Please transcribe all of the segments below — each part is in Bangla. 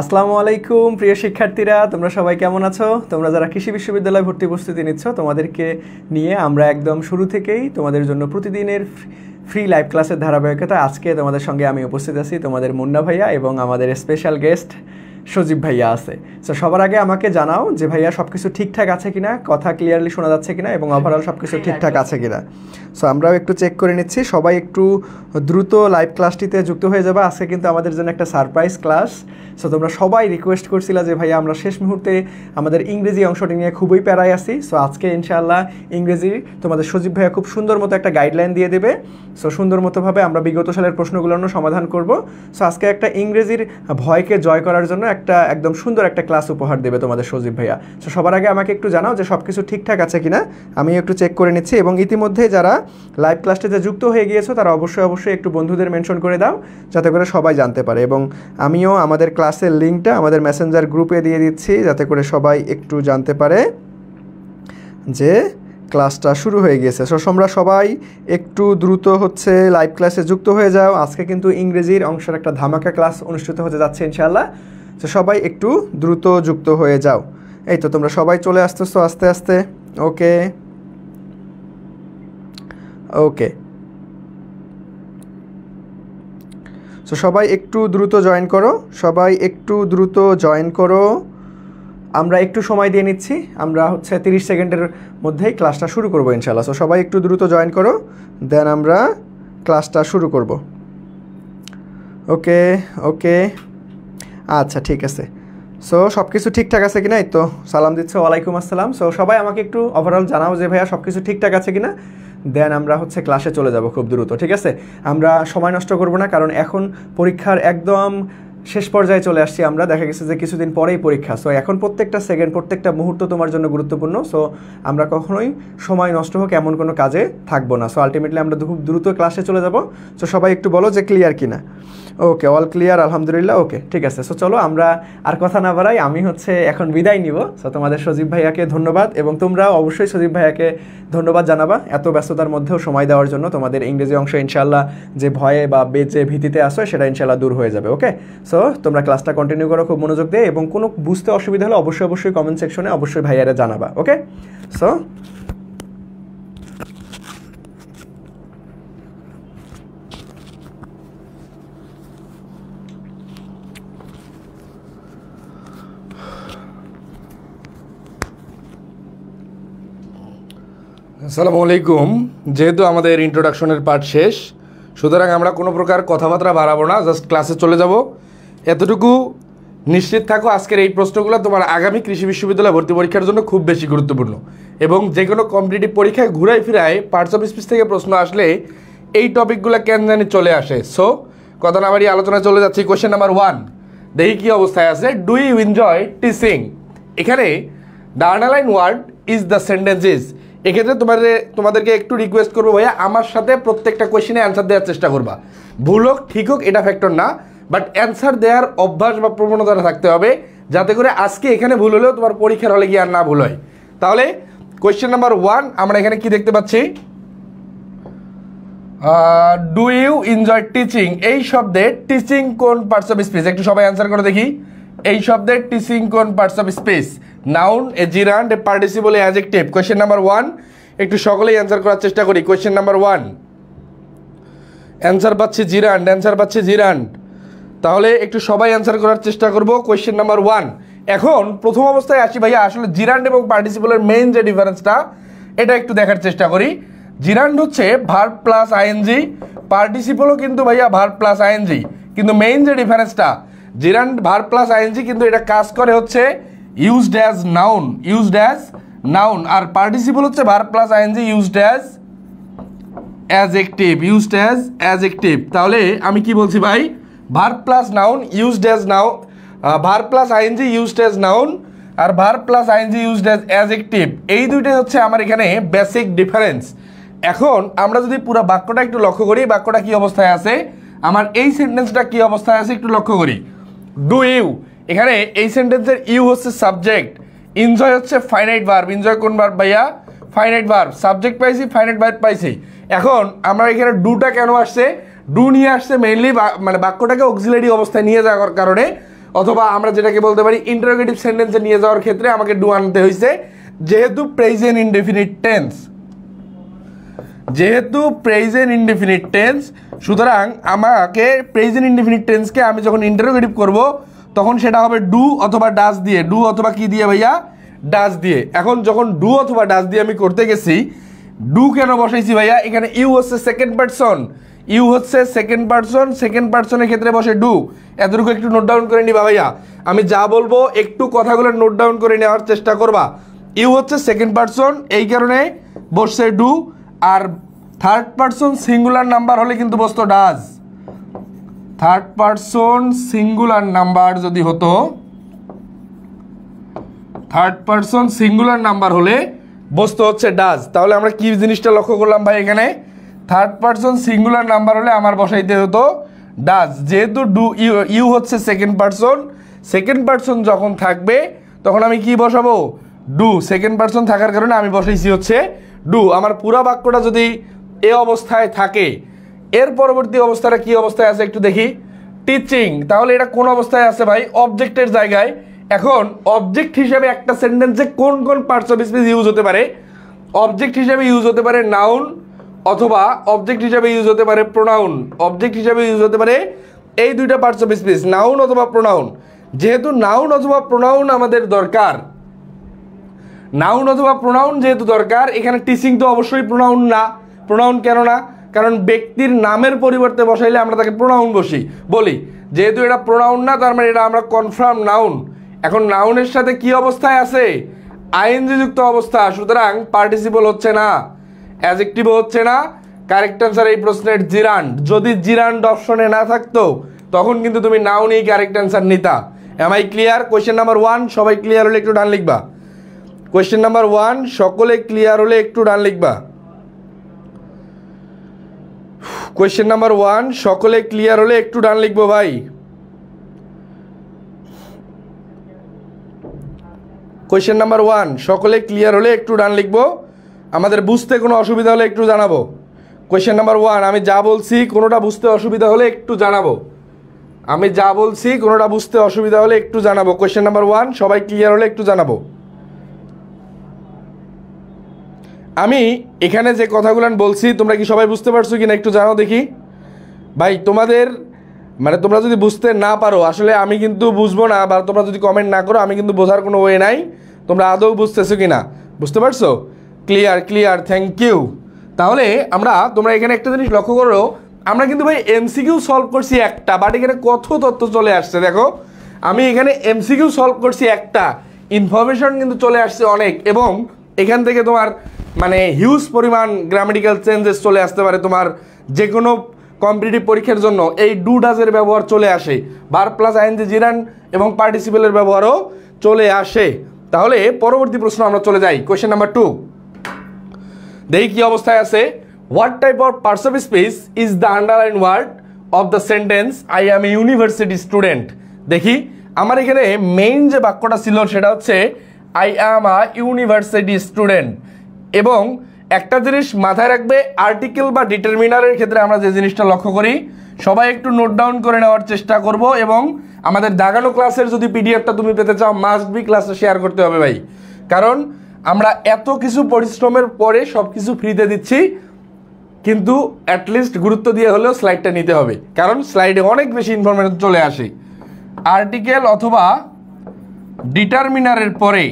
আসসালামু আলাইকুম প্রিয় শিক্ষার্থীরা, তোমরা সবাই কেমন আছো? তোমরা যারা কৃষি বিশ্ববিদ্যালয়ে ভর্তি প্রস্তুতি নিচ্ছ, তোমাদেরকে নিয়ে আমরা একদম শুরু থেকেই তোমাদের জন্য প্রতিদিনের ফ্রি লাইভ ক্লাসের ধারাবাহিকতা। আজকে তোমাদের সঙ্গে আমি উপস্থিত আছি, তোমাদের মুন্না ভাইয়া এবং আমাদের স্পেশাল গেস্ট সজীব ভাইয়া আছে। সো সবার আগে আমাকে জানাও যে ভাইয়া সব কিছু ঠিকঠাক আছে কিনা, কথা ক্লিয়ারলি শোনা যাচ্ছে কিনা এবং ওভারঅল সব কিছু ঠিকঠাক আছে কিনা। সো আমরাও একটু চেক করে নিচ্ছি। সবাই একটু দ্রুত লাইভ ক্লাসটিতে যুক্ত হয়ে যাবে। আজকে কিন্তু আমাদের জন্য একটা সারপ্রাইজ ক্লাস। সো তোমরা সবাই রিকোয়েস্ট করছিলা যে ভাইয়া আমরা শেষ মুহূর্তে আমাদের ইংরেজি অংশটি নিয়ে খুবই প্যারায় আছি। সো আজকে ইনশাআল্লাহ ইংরেজি তোমাদের সজীব ভাইয়া খুব সুন্দর মতো একটা গাইডলাইন দিয়ে দেবে। সো সুন্দর মতোভাবে আমরা বিগত সালের প্রশ্নগুলোরও সমাধান করব। সো আজকে একটা ইংরেজির ভয়কে জয় করার জন্য একদম সুন্দর একটা ক্লাস উপহার দেবে তোমাদের সজীব ভাইয়া। সো সবার আগে আমাকে একটু জানাও যে সব কিছু ঠিকঠাক আছে কিনা, আমি একটু চেক করে নিচ্ছি। এবং ইতিমধ্যে যারা লাইভ ক্লাসটিতে যুক্ত হয়ে গিয়েছো তারা অবশ্যই একটু বন্ধুদের মেনশন করে দাও, যাতে করে সবাই জানতে পারে। এবং আমিও আমাদের ক্লাসের লিঙ্কটা আমাদের মেসেঞ্জার গ্রুপে দিয়ে দিচ্ছি, যাতে করে সবাই একটু জানতে পারে যে ক্লাসটা শুরু হয়ে গিয়েছে। সো তোমরা সবাই একটু দ্রুত লাইভ ক্লাসে যুক্ত হয়ে যাও। আজকে কিন্তু ইংরেজির অংশের একটা ধামাকা ক্লাস অনুষ্ঠিত হতে যাচ্ছে ইনশাআল্লাহ। তো সবাই একটু দ্রুত যুক্ত হয়ে যাও। এই তো তোমরা সবাই চলে আসতেছো আস্তে আস্তে। ওকে ওকে সো সবাই একটু দ্রুত জয়েন করো, সবাই একটু দ্রুত জয়েন করো। আমরা একটু সময় দিয়ে নিচ্ছি, আমরা 30 সেকেন্ডের মধ্যেই ক্লাসটা শুরু করবো ইনশাআল্লাহ। সো সবাই একটু দ্রুত জয়েন করো, দেন আমরা ক্লাসটা শুরু করব। ওকে ওকে আচ্ছা ঠিক আছে। সো সব কিছু ঠিকঠাক আছে কিনা? এই তো সালাম দিচ্ছ, ওয়ালাইকুম আসসালাম। সো সবাই আমাকে একটু ওভারঅল জানাও যে ভাইয়া সব কিছু ঠিকঠাক আছে কিনা, দেন আমরা ক্লাসে চলে যাব খুব দ্রুত। ঠিক আছে, আমরা সময় নষ্ট করব না, কারণ এখন পরীক্ষার একদম শেষ পর্যায়ে চলে আসছি আমরা। দেখা গেছে যে কিছুদিন পরেই পরীক্ষা। সো এখন প্রত্যেকটা সেকেন্ড, প্রত্যেকটা মুহূর্ত তোমার জন্য গুরুত্বপূর্ণ। সো আমরা কখনোই সময় নষ্ট হোক এমন কোনো কাজে থাকবো না। সো আলটিমেটলি আমরা খুব দ্রুত ক্লাসে চলে যাব। সো সবাই একটু বলো যে ক্লিয়ার কিনা। ওকে, অল ক্লিয়ার, আলহামদুলিল্লাহ। ওকে ঠিক আছে। সো চলো আমরা আর কথা না বাড়াই, আমি এখন বিদায় নিব। সো তোমাদের সজীব ভাইয়াকে ধন্যবাদ, এবং তোমরা অবশ্যই সজীব ভাইয়াকে ধন্যবাদ জানাবা এত ব্যস্ততার মধ্যেও সময় দেওয়ার জন্য। তোমাদের ইংরেজি অংশ ইনশাআল্লাহ যে ভয়ে বা যে ভীতিতে আসো সেটা ইনশাআল্লাহ দূর হয়ে যাবে। ওকে, সো তোমরা ক্লাসটা কন্টিনিউ করো খুব মনোযোগ দিয়ে, এবং কোনো বুঝতে অসুবিধা হলে অবশ্যই কমেন্ট সেকশনে অবশ্যই ভাইয়ারা জানাবা। ওকে, সো আসসালামু আলাইকুম। যেহেতু আমাদের ইন্ট্রোডাকশনের পার্ট শেষ, সুতরাং আমরা কোনো প্রকার কথাবার্তা বাড়াবো না, জাস্ট ক্লাসে চলে যাব। এতটুকু নিশ্চিত থাকো, আজকের এই প্রশ্নগুলো তোমার আগামী কৃষি বিশ্ববিদ্যালয় ভর্তি পরীক্ষার জন্য খুব বেশি গুরুত্বপূর্ণ। এবং যে কোনো কম্পিটিটিভ পরীক্ষায় ঘুরাই ফিরায় পার্টস অফ স্পিচ থেকে প্রশ্ন আসলে এই টপিকগুলো কেন জানি চলে আসে। সো কথা না বাড়িয়ে আলোচনায় চলে যাচ্ছি। কোয়েশ্চেন নাম্বার 1 দেখি কী অবস্থায় আছে। Do you enjoy teaching? এখানে the underline word is the sentences. এক্ষেত্রে তোমাদেরকে একটু রিকোয়েস্ট করবো ভাইয়া, আমার সাথে প্রত্যেকটা কোয়েশ্চেনে অ্যান্সার দেওয়ার চেষ্টা করবা। ভুল হোক ঠিক হোক এটা ফ্যাক্টর না, বাট অ্যান্সার দেওয়ার অভ্যাস বা প্রবণতাটা থাকতে হবে, যাতে করে আজকে এখানে ভুল হলেও তোমার পরীক্ষার হলে গিয়ে আর না ভুল হয়। তাহলে কোয়েশ্চেন নাম্বার 1 আমরা এখানে কি দেখতে পাচ্ছি? Do you enjoy teaching? এই শব্দে টিচিং কোন পার্টস অফ স্পিচ? একটু সবাই অ্যান্সার করে দেখি। এই শব্দের টিচিং কোন parts of speech? Noun, A জিরান্ড, A participle, A adjective. Question number 1 একটু সকলেই অ্যান্সার করার চেষ্টা করি। কোয়েশ্চেন নাম্বার 1 অ্যান্সার পাচ্ছি জিরান্ড, অ্যান্সার পাচ্ছি জিরান্ড। তাহলে একটু সবাই অ্যান্সার করার চেষ্টা করব কোয়েশ্চেন নাম্বার 1। এখন প্রথম অবস্থায় আসি ভাইয়া, আসলে জিরান্ড এবং পার্টিসিপলের মেইন যে ডিফারেন্সটা এটা একটু দেখার চেষ্টা করি। জিরান্ড হচ্ছে ভার্ব প্লাস আইএনজি, পার্টিসিপলও কিন্তু ভাইয়া ভার্ব প্লাস আইএনজি, কিন্তু মেইন যে ডিফারেন্সটা জিরান্ড ভার্ব প্লাস আইএনজি, কিন্তু এটা কাজ করে ইউজড অ্যাজ নাউন, আর পার্টিসিপল হচ্ছে verb plus ING used as adjective. তাহলে আমি কি বলছি ভাই? Verb plus noun used as noun, verb plus ING used as noun, আর verb plus ING used as adjective. এই দুইটাই আমার এখানে বেসিক ডিফারেন্স। এখন আমরা যদি পুরো বাক্যটা একটু লক্ষ্য করি, বাক্যটা কি অবস্থায় আছে, আমার এই সেন্টেন্সটা কি অবস্থায় আছে একটু লক্ষ্য করি। ডু ইউ, এখানে এই সেন্টেন্সের ইউ হচ্ছে সাবজেক্ট, এনজয় হচ্ছে ফাইনাইট ভার্ব। এনজয় কোন ভার্ব ভাইয়া? Finite verb. সাবজেক্ট পাইছি, ফাইনাইট ভার্ব পাইছি। এখন আমরা এখানে ডুটা কেন আসছে? ডু নিয়ে আসছে মেইনলি, মানে বাক্যটাকে অক্সিলারি অবস্থায় নিয়ে যাওয়ার কারণে অথবা আমরা যেটাকে বলতে পারি ইন্টারোগেটিভ সেন্টেন্সে নিয়ে যাওয়ার ক্ষেত্রে আমাকে ডু আনতে হয়েছে, যেহেতু প্রেজেন্ট ইনডেফিনিট টেন্স, যেহেতু প্রেজেন্ট ইনডেফিনিট টেন্স, সুতরাং আমাকে প্রেজেন্ট ইনডেফিনিট টেন্সকে আমি যখন ইন্টারোগেটিভ করব তখন সেটা হবে ডু অথবা ডাজ দিয়ে। ডু অথবা কি দিয়ে ভাইয়া? ডাজ দিয়ে। এখন যখন ডু অথবা ডাজ দিয়ে আমি করতে গেছি, ডু কেন বসাইছি ভাইয়া? এখানে ইউ হচ্ছে সেকেন্ড পারসন, ইউ হচ্ছে সেকেন্ড পারসন, সেকেন্ড পারসনের ক্ষেত্রে বসে ডু। এতটুকু একটু নোট ডাউন করে নিবা ভাইয়া, আমি যা বলবো একটু কথাগুলো নোট ডাউন করে নেওয়ার চেষ্টা করবা। ইউ হচ্ছে সেকেন্ড পারসন, এই কারণে বসছে ডু। আর থার্ড পারসন সিঙ্গুলার নাম্বার হলে কিন্তু বসতো does. Third person singular number যদি হতো, থার্ড পারসন সিঙ্গুলার নাম্বার হলে বসতো হচ্ছে ডাজ। তাহলে আমরা কি জিনিসটা লক্ষ্য করলাম ভাই? এখানে থার্ড পারসন সিঙ্গুলার নাম্বার হলে আমার বসাইতে হতো ডাজ। যেহেতু ডু ইউ হচ্ছে সেকেন্ড পারসন, সেকেন্ড পারসন যখন থাকবে তখন আমি কি বসাবো? ডু। সেকেন্ড পারসন থাকার কারণে আমি বসাইছি হচ্ছে ডু। আমার পুরা বাক্যটা যদি এ অবস্থায় থাকে, এর পরবর্তী অবস্থাটা কি অবস্থায় আছে একটু দেখি। টিচিং। তাহলে এটা কোন অবস্থায় আছে ভাই? অবজেক্টের জায়গায়। এখন অবজেক্ট হিসেবে একটা সেন্টেন্সে কোন কোন পার্টস অফ স্পিচ ইউজ হতে পারে? অবজেক্ট হিসেবে ইউজ হতে পারে নাউন, অথবা অবজেক্ট হিসেবে ইউজ হতে পারে প্রোনাউন। অবজেক্ট হিসেবে ইউজ হতে পারে এই দুইটা পার্টস অফ স্পিচ, নাউন অথবা প্রোনাউন। যেহেতু নাউন অথবা প্রোনাউন আমাদের দরকার, নাউন অথবা প্রোনাউন যেহেতু দরকার, এখানে টিচিং তো অবশ্যই প্রোনাউন না। প্রোনাউন কেন না? কারণ ব্যক্তির নামের পরিবর্তে বসাইলে আমরা তাকে প্রোনাউন বলি। যেহেতু এটা প্রোনাউন না, তার মানে এটা আমরা কনফার্ম নাউন। এখন নাউনের সাথে কি অবস্থায় আছে? আইএনজি যুক্ত অবস্থা, সুতরাং পার্টিসিপল হচ্ছে না, অ্যাডজেক্টিভও হচ্ছে না। কারেক্ট অ্যান্সার এই প্রশ্নের জিরান্ড। যদি জিরান্ড অপশনে না থাকতো তখন কিন্তু তুমি নাউনই কারেক্ট অ্যান্সার নিতা। Am I clear? Question number 1 সবাই ক্লিয়ার হলে একটু ডান লিখবা। কোয়েশ্চেন নাম্বার 1 সকলে ক্লিয়ার হলে একটু ডান লিখবা। কোয়েশ্চেন নাম্বার 1 সকলে ক্লিয়ার হলে একটু ডান লিখবো ভাই। কোয়েশ্চেন নাম্বার 1 সকলে ক্লিয়ার হলে একটু ডান লিখবো। আমাদের বুঝতে কোনো অসুবিধা হলে একটু জানাবো। কোয়েশ্চেন নাম্বার 1 আমি যা বলছি কোনোটা বুঝতে অসুবিধা হলে একটু জানাবো। আমি যা বলছি কোনোটা বুঝতে অসুবিধা হলে একটু জানাবো। কোয়েশ্চেন নাম্বার 1 সবাই ক্লিয়ার হলে একটু জানাবো। আমি এখানে যে কথাগুলো বলছি তোমরা কি সবাই বুঝতে পারছো কিনা একটু জানাও দেখি ভাই। তোমাদের মানে তোমরা যদি বুঝতে না পারো, আসলে আমি কিন্তু বুঝবো না, বা তোমরা যদি কমেন্ট না করো আমি কিন্তু বোঝার কোনো ওয়ে নাই তোমরা আদৌ বুঝতেছো কিনা। বুঝতে পারছো? Clear clear, thank you. তাহলে তোমরা এখানে একটা জিনিস লক্ষ্য করো, আমরা কিন্তু ভাই এমসিকিউ সলভ করছি একটা, বাট এখানে কত তথ্য চলে আসছে দেখো। আমি এখানে এমসিকিউ সলভ করছি একটা, ইনফরমেশন কিন্তু চলে আসছে অনেক, এবং এখান থেকে তোমার মানে হিউজ পরিমাণ গ্রামাটিক্যাল চেঞ্জেস চলে আসতে পারে। তোমার যে কোনো কম্পিটিটিভ পরীক্ষার জন্য এই ডু ডাজের ব্যবহার চলে আসে, ভার্ব প্লাস আইএনজি জিরান এবং পার্টিসিপেলের ব্যবহারও চলে আসে। তাহলে পরবর্তী প্রশ্ন আমরা চলে যাই, কোয়েশ্চেন নাম্বার 2 দেখি কি অবস্থায় আছে। What type of parts of speech is the underline word of the sentence I am a university student. দেখি আমার এখানে মেইন যে বাক্যটা ছিল সেটা হচ্ছে I am a university student. এবং একটা জিনিস মাথায় রাখবে, আর্টিকেল বা ডিটারমিনারের ক্ষেত্রে আমরা যে জিনিসটা লক্ষ্য করি, সবাই একটু নোট ডাউন করে নেওয়ার চেষ্টা করব। এবং আমাদের দাগানো ক্লাসের যদি পিডিএফটা তুমি পেতে চাও, মাস্ট বি ক্লাসে শেয়ার করতে হবে ভাই, কারণ আমরা এত কিছু পরিশ্রমের পরে সব কিছু ফ্রিতে দিচ্ছি, কিন্তু অ্যাটলিস্ট গুরুত্ব দিয়ে হলেও স্লাইডটা নিতে হবে, কারণ স্লাইডে অনেক বেশি ইনফরমেশন চলে আসে। আর্টিকেল অথবা ডিটারমিনারের পরে,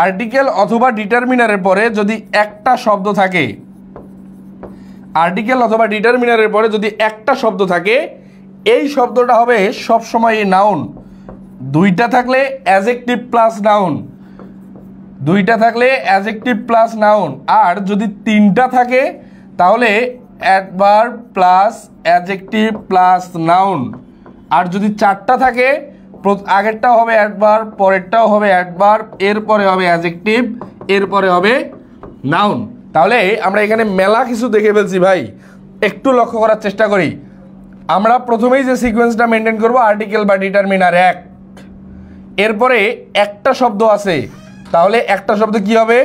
আর্টিকেল অথবা ডিটারমিনারের পরে যদি একটা শব্দ থাকে, আর্টিকেল অথবা ডিটারমিনারের পরে যদি একটা শব্দ থাকে, এই শব্দটা হবে সবসময় নাউন। দুইটা থাকলে অ্যাডজেক্টিভ প্লাস নাউন, দুইটা থাকলে অ্যাডজেক্টিভ প্লাস নাউন। আর যদি তিনটা থাকে তাহলে adverb plus adjective plus noun. আর যদি চারটা থাকে, আগেরটাও হবে অ্যাডভার্ব, পরেরটাও হবে অ্যাডভার্ব, এরপরে হবে অ্যাডজেক্টিভ, এরপরে হবে নাউন। তাহলে আমরা এখানে মেলা কিছু দেখে ফেলছি ভাই, একটু লক্ষ্য করার চেষ্টা করি। আমরা প্রথমেই যে সিকোয়েন্সটা মেনটেন করব, আর্টিকেল বা ডিটারমিনার 1, এরপরে একটা শব্দ আছে, তাহলে একটা শব্দ কি হবে?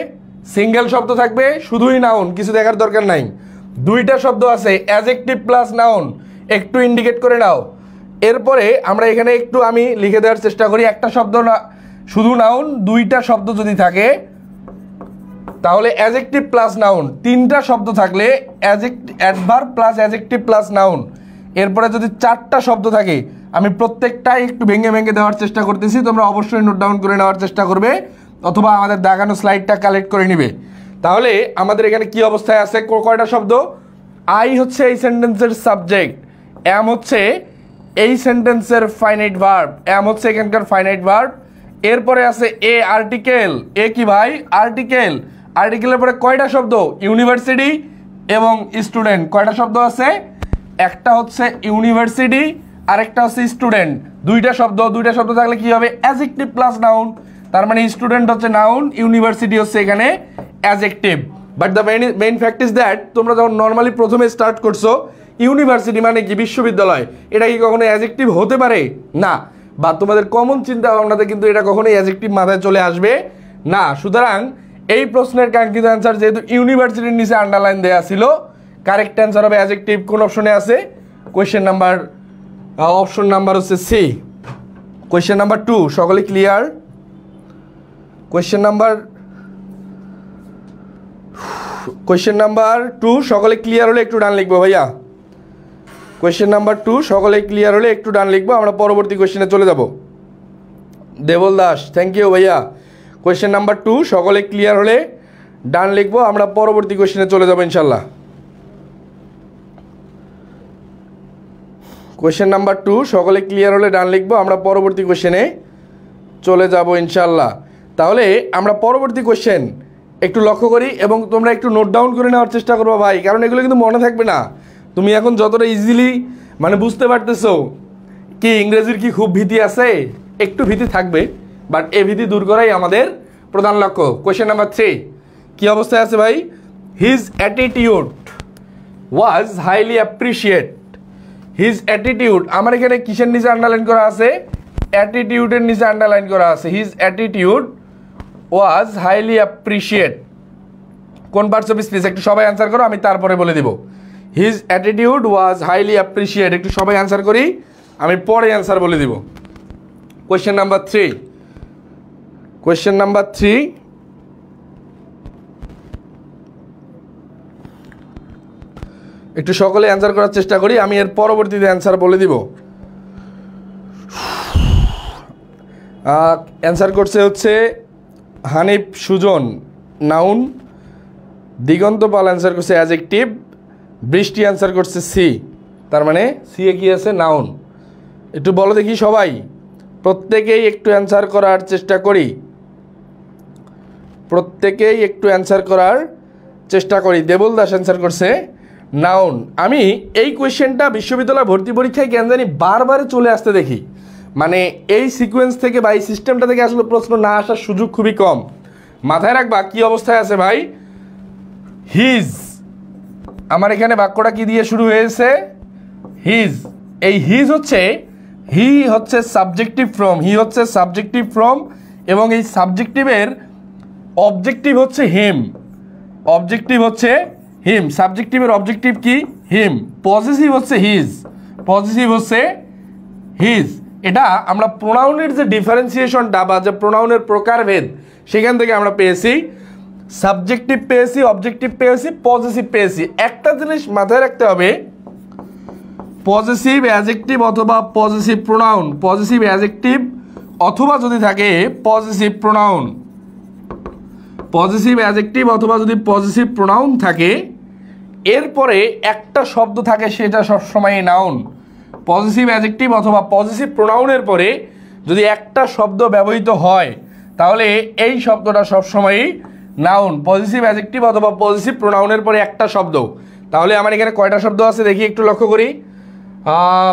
সিঙ্গেল শব্দ থাকবে, শুধুই নাউন, কিছু দেখার দরকার নাই। দুইটা শব্দ আছে, অ্যাডজেক্টিভ প্লাস নাউন, একটু ইন্ডিকেট করে নাও। এরপরে আমরা এখানে একটু আমি লিখে দেওয়ার চেষ্টা করি, একটা শব্দ না শুধু নাউন, দুইটা শব্দ যদি থাকে তাহলে অ্যাডজেক্টিভ প্লাস নাউন, তিনটা শব্দ থাকলে adverb plus adjective plus noun, এরপরে যদি চারটা শব্দ থাকে আমি প্রত্যেকটাই একটু ভেঙে ভেঙে দেওয়ার চেষ্টা করতেছি, তোমরা অবশ্যই নোট ডাউন করে নেওয়ার চেষ্টা করবে অথবা আমাদের দেখানো স্লাইডটা কালেক্ট করে নিবে। তাহলে আমাদের এখানে কি অবস্থায় আছে, কয়টা শব্দ? আই হচ্ছে এই সেন্টেন্সের সাবজেক্ট, এম হচ্ছে এই সেন্টেন্সের ফাইনাইট ভার্ব, এম হচ্ছে এখানকার ফাইনাইট ভার্ব, এরপরে আছে এ আর্টিকেল, এ কি ভাই? আর্টিকেল, আর্টিকেলের পরে কয়টা শব্দ? ইউনিভার্সিটি এবং স্টুডেন্ট। কয়টা শব্দ আছে? একটা হচ্ছে ইউনিভার্সিটি আর একটা হচ্ছে স্টুডেন্ট, দুইটা শব্দ থাকলে কি হবে? অ্যাডজেক্টিভ প্লাস নাউন, তার মানে স্টুডেন্ট হচ্ছে নাউন, ইউনিভার্সিটি হচ্ছে এখানে adjective. But the main fact is that তোমরা যখন নর্মালি প্রথমে স্টার্ট করছো ইউনিভার্সিটি মানে কি? বিশ্ববিদ্যালয়, এটা কি কখনো অ্যাডজেক্টিভ হতে পারে? না। বা তোমাদের কমন চিন্তা ভাবনাতে কিন্তু এটা কখনোই অ্যাডজেক্টিভ মাথায় চলে আসবে না। সুতরাং এই প্রশ্নের কাঙ্ক্ষিত অ্যান্সার যেহেতু ইউনিভার্সিটির নিচে আন্ডারলাইন দেওয়া ছিল, কারেক্ট অ্যান্সার হবে অ্যাডজেক্টিভ। কোন অপশনে আছে? কোয়েশ্চেন নাম্বার, অপশন নাম্বার হচ্ছে সি। কোয়েশ্চেন নাম্বার 2 সকলে ক্লিয়ার? কোয়েশ্চেন নাম্বার 2 সকলে ক্লিয়ার হলে একটু ডান লিখবো ভাইয়া। কোয়েশ্চেন নাম্বার 2 সকলে ক্লিয়ার হলে একটু ডান লিখবো, আমরা পরবর্তী কোয়েশ্চেনে চলে যাব। দেবল দাস, থ্যাংক ইউ ভাইয়া। কোয়েশ্চেন নাম্বার 2 সকলে ক্লিয়ার হলে ডান লিখবো, আমরা পরবর্তী কোয়েশ্চেনে চলে যাব ইনশাল্লাহ। কোয়েশ্চেন নাম্বার 2 সকলে ক্লিয়ার হলে ডান লিখবো, আমরা পরবর্তী কোয়েশ্চেনে চলে যাব ইনশাল্লাহ। তাহলে আমরা পরবর্তী কোয়েশ্চেন একটু লক্ষ্য করি এবং তোমরা একটু নোট ডাউন করে নেওয়ার চেষ্টা করবো ভাই, কারণ এগুলো কিন্তু মনে থাকবে না। তুমি এখন যতটা ইজিলি মানে বুঝতে পারতেছো কি ইংরেজির কি খুব ভীতি আছে, একটু ভীতি থাকবে, বাট এই ভীতি দূর করাই আমাদের প্রধান লক্ষ্য। কোয়েশ্চেন নাম্বার 3 কি অবস্থায় আছে ভাই? হিজ অ্যাটিটিউড ওয়াজ হাইলি অ্যাপ্রিসিয়েট। হিজ অ্যাটিটিউড, আমার এখানে কিসের নিচে আন্ডারলাইন করা আছে? অ্যাটিটিউডের নিচে আন্ডারলাইন করা আছে। হিজ অ্যাটিটিউড ওয়াজ হাইলি অ্যাপ্রিসিয়েট। কোন পার্টস অফ স্পিচ? একটু সবাই অ্যান্সার করো, আমি তারপরে বলে দিব। হিজ অ্যাটিটিউড ওয়াজ হাইলি অ্যাপ্রিসিয়েট, একটু সবাই অ্যান্সার করি, আমি পরে অ্যান্সার বলে দিব। কোয়েশ্চেন নাম্বার 3, কোয়েশ্চেন নাম্বার 3 একটু সকলে অ্যান্সার করার চেষ্টা করি, আমি এর পরবর্তীতে অ্যান্সার বলে দিব। অ্যান্সার করছে হচ্ছে হানিফ সুজন, নাউন। দিগন্ত পাল অ্যান্সার করছে অ্যাডজেক্টিভ। বৃষ্টি অ্যান্সার করছে সি, তার মানে সি এ কি আছে? নাউন। একটু বলো দেখি সবাই, প্রত্যেকেই একটু অ্যান্সার করার চেষ্টা করি, প্রত্যেকেই একটু অ্যান্সার করার চেষ্টা করি। দেবল দাস অ্যান্সার করছে নাউন। আমি এই কোয়েশ্চেনটা বিশ্ববিদ্যালয় ভর্তি পরীক্ষায় কেন জানি বারবার চলে আসতে দেখি, মানে এই সিকোয়েন্স থেকে বা এই সিস্টেমটা থেকে আসলে প্রশ্ন না আসার সুযোগ খুবই কম। মাথায় রাখবা কি অবস্থায় আছে ভাই? হিজ, আমার এখানে বাক্যটা কি দিয়ে শুরু হয়েছে? হিজ। এই হিজ হচ্ছে, হি হচ্ছে সাবজেক্টিভ ফ্রম, হি হচ্ছে সাবজেক্টিভ ফ্রম, এবং এই সাবজেক্টিভের অবজেক্টিভ হচ্ছে হিম, অবজেক্টিভ হচ্ছে হিম, সাবজেক্টিভের অবজেক্টিভ কি? হিম। পজিটিভ হচ্ছে হিজ, পজিটিভ হচ্ছে হিজ। এটা আমরা প্রোনাউনের যে ডিফারেন্সিয়েশনটা বা যে প্রোনাউনের প্রকারভেদ সেখান থেকে আমরা পেয়েছি। সাবজেক্টিভ পেয়েছি, অবজেক্টিভ পেয়েছি, পজিটিভ পেয়েছি। একটা জিনিস মাথায় রাখতে হবে, পজিটিভ অ্যাডজেক্টিভ অথবা পজিটিভ প্রোনাউন, পজিটিভ অ্যাডজেক্টিভ অথবা যদি থাকে পজিটিভ প্রোনাউন, পজিটিভ অ্যাডজেক্টিভ অথবা যদি পজিটিভ প্রোনাউন থাকে, এরপরে একটা শব্দ থাকে সেটা সবসময় নাউন। পজিটিভ অ্যাডজেক্টিভ অথবা পজিটিভ প্রোনাউনের পরে যদি একটা শব্দ ব্যবহৃত হয় তাহলে এই শব্দটা সবসময়ই নাউন। পজিটিভ অ্যাডজেক্টিভ অথবা পজিটিভ প্রোনাউনের পরে একটা শব্দ, তাহলে আমার এখানে কয়টা শব্দ আছে দেখি একটু লক্ষ্য করি।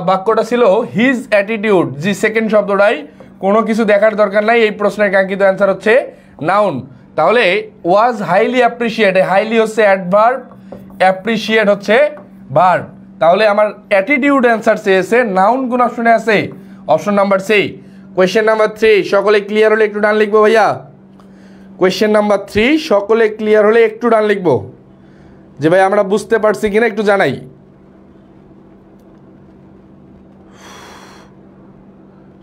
বাক্যটা ছিল হিজ অ্যাটিটিউড, জি সেকেন্ড শব্দটাই, কোনো কিছু দেখার দরকার নাই, এই প্রশ্নের কাঙ্ক্ষিত অ্যান্সার হচ্ছে নাউন। তাহলে ওয়াজ হাইলি অ্যাপ্রিসিয়েট, হাইলি হচ্ছে অ্যাডভার্ব, অ্যাপ্রিসিয়েট হচ্ছে ভার্ব। তাহলে আমার অ্যাটিটিউড অ্যান্সার চেয়েছে, নাউন কোন অপশনে আছে? Option number C. Question number 3 সকলে ক্লিয়ার হলে একটু ডান লিখবো ভাইয়া। কোয়েশ্চেন নাম্বার 3 সকলে ক্লিয়ার হলে একটু ডান লিখবো, যে ভাই আমরা বুঝতে পারছি কিনা একটু জানাই।